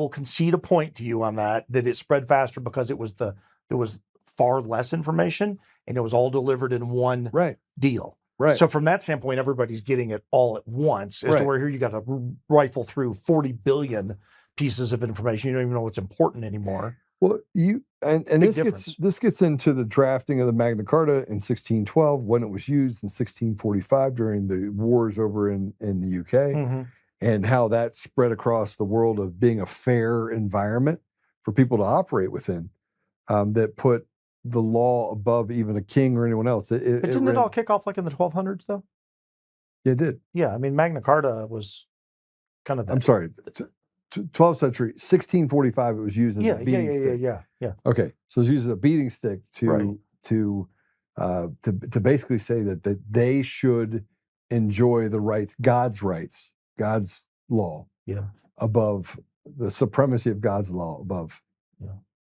Speaker 5: concede a point to you on that it spread faster because there was far less information and it was all delivered in one deal.
Speaker 1: Right.
Speaker 5: So from that standpoint, everybody's getting it all at once. As to where here you got to rifle through 40 billion pieces of information. You don't even know what's important anymore.
Speaker 1: Well, this gets into the drafting of the Magna Carta in 1612 when it was used in 1645 during the wars over in the UK, and how that spread across the world of being a fair environment for people to operate within, that put the law above even a king or anyone else.
Speaker 5: But didn't it all kick off like in the 1200s though?
Speaker 1: Yeah, it did.
Speaker 5: Yeah, I mean Magna Carta was kind of that.
Speaker 1: I'm sorry, 12th century, 1645. It was used as a beating stick.
Speaker 5: Yeah.
Speaker 1: Okay, so it's used as a beating stick to basically say that they should enjoy the rights, God's law, above the supremacy of God's law above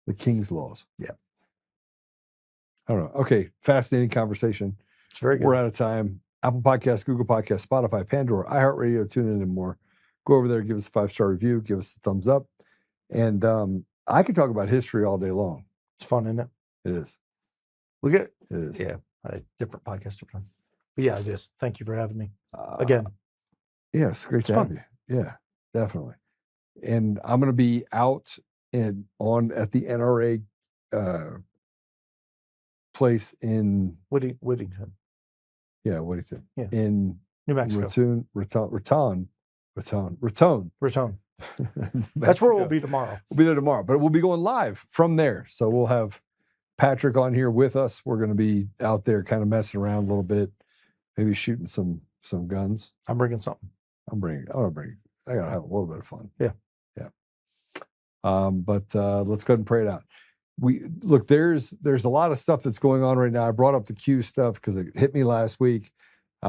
Speaker 1: the king's laws.
Speaker 5: Yeah.
Speaker 1: I don't know. Okay, fascinating conversation.
Speaker 5: It's very good.
Speaker 1: We're out of time. Apple Podcasts, Google Podcasts, Spotify, Pandora, iHeartRadio, TuneIn, and more. Go over there, give us a 5-star review, give us a thumbs up. And I could talk about history all day long.
Speaker 5: It's fun, isn't it?
Speaker 1: It is.
Speaker 5: It
Speaker 1: is.
Speaker 5: Yeah, different podcast different time. But yeah, it is. Thank you for having me again.
Speaker 1: Yes, great to have you. Yeah, definitely. And I'm going to be out at the NRA place in
Speaker 5: Whittington.
Speaker 1: Yeah, Whittington.
Speaker 5: Yeah.
Speaker 1: In
Speaker 5: New Mexico.
Speaker 1: Raton.
Speaker 5: That's where we'll be tomorrow.
Speaker 1: We'll be there tomorrow, but we'll be going live from there. So we'll have Patrick on here with us. We're going to be out there kind of messing around a little bit, maybe shooting some guns.
Speaker 5: I'm bringing something.
Speaker 1: I gotta have a little bit of fun.
Speaker 5: Yeah.
Speaker 1: But let's go ahead and pray it out. There's a lot of stuff that's going on right now. I brought up the Q stuff because it hit me last week.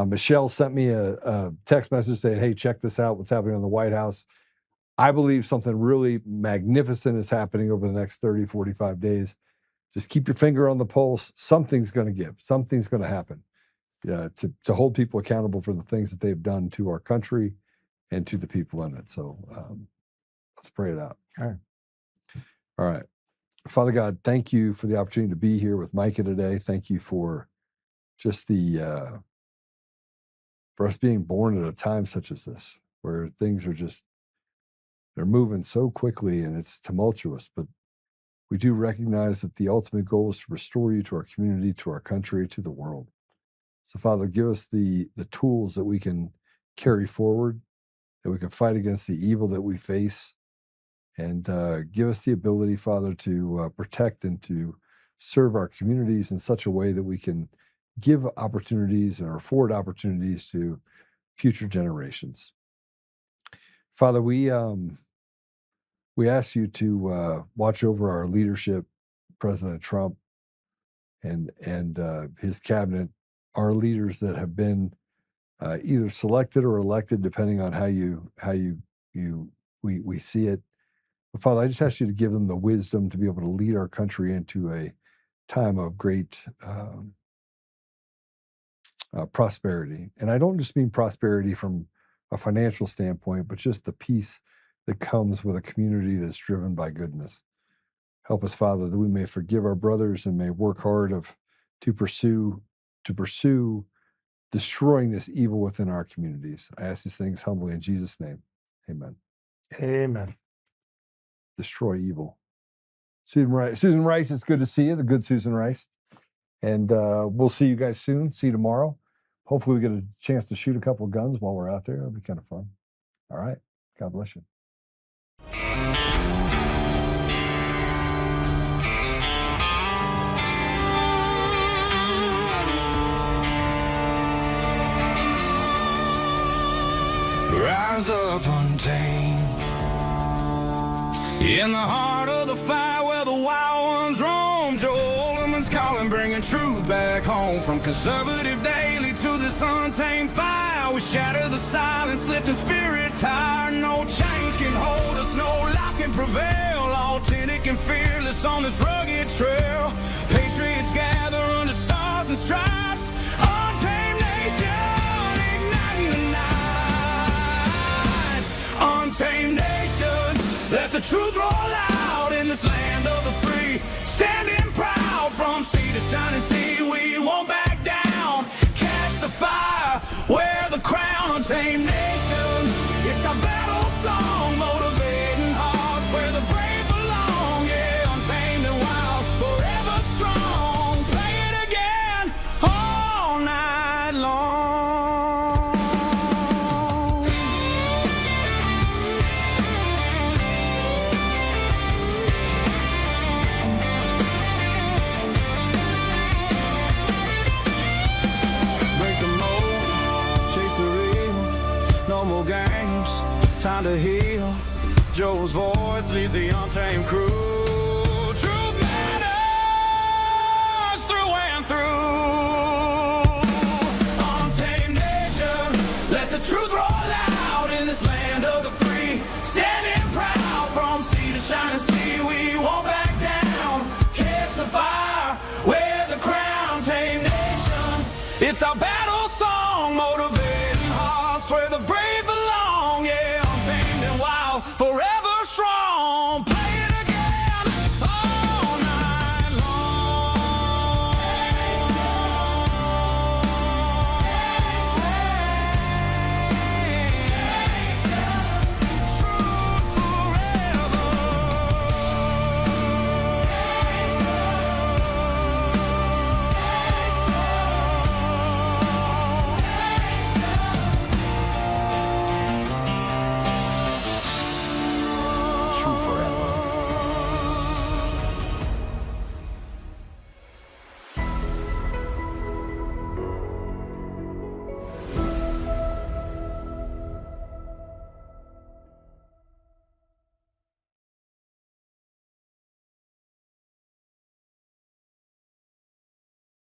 Speaker 1: Michelle sent me a text message saying, hey, check this out, what's happening in the White House. I believe something really magnificent is happening over the next 30, 45 days. Just keep your finger on the pulse. Something's going to give. Something's going to happen to hold people accountable for the things that they've done to our country and to the people in it. So let's pray it out. All right. Father God, thank you for the opportunity to be here with Micah today. Thank you for just for us being born at a time such as this, where things are they're moving so quickly and it's tumultuous, but we do recognize that the ultimate goal is to restore you to our community, to our country, to the world. So Father, give us the tools that we can carry forward, that we can fight against the evil that we face, and give us the ability, Father, to protect and to serve our communities in such a way that we can give opportunities and afford opportunities to future generations. Father, we ask you to watch over our leadership, President Trump and his cabinet, our leaders that have been either selected or elected, depending on how we see it. But Father, I just ask you to give them the wisdom to be able to lead our country into a time of great prosperity. And I don't just mean prosperity from a financial standpoint, but just the peace that comes with a community that's driven by goodness. Help us, Father, that we may forgive our brothers and may work hard to pursue destroying this evil within our communities. I ask these things humbly in Jesus' name. Amen.
Speaker 5: Amen.
Speaker 1: Destroy evil. Susan Rice, it's good to see you, the good Susan Rice. And we'll see you guys soon. See you tomorrow. Hopefully we get a chance to shoot a couple of guns while we're out there. It'll be kind of fun. All right. God bless you.
Speaker 18: Rise up untamed. In the heart of the fire where the wild ones roam, Joe Oltmann's calling, bringing truth back home. From conservative daily to this untamed fire, we shatter the silence, lifting spirits higher. No chains can hold us, no lies can prevail. Authentic and fearless on this rugged trail. Patriots gather under stars and stripes. Untamed nation, igniting the night. Untamed nation, let the truth roll out in this land of the free. Standing proud from sea to shining sea, we won't back down. Catch the fire, wear the crown. Untamed nation, it's our battle song, motivating hearts where the brave belong. Yeah, untamed and wild, forever strong. Play it again all night long. Games, time to heal. Joe's voice leads the untamed crew. Truth matters through and through. Untamed nation, let the truth roll out in this land of the free. Standing proud from sea to shining sea, we won't back down. Catch the fire, wear the crown. Untamed nation, it's our battle song, motivating hearts where the brave belong. Yeah,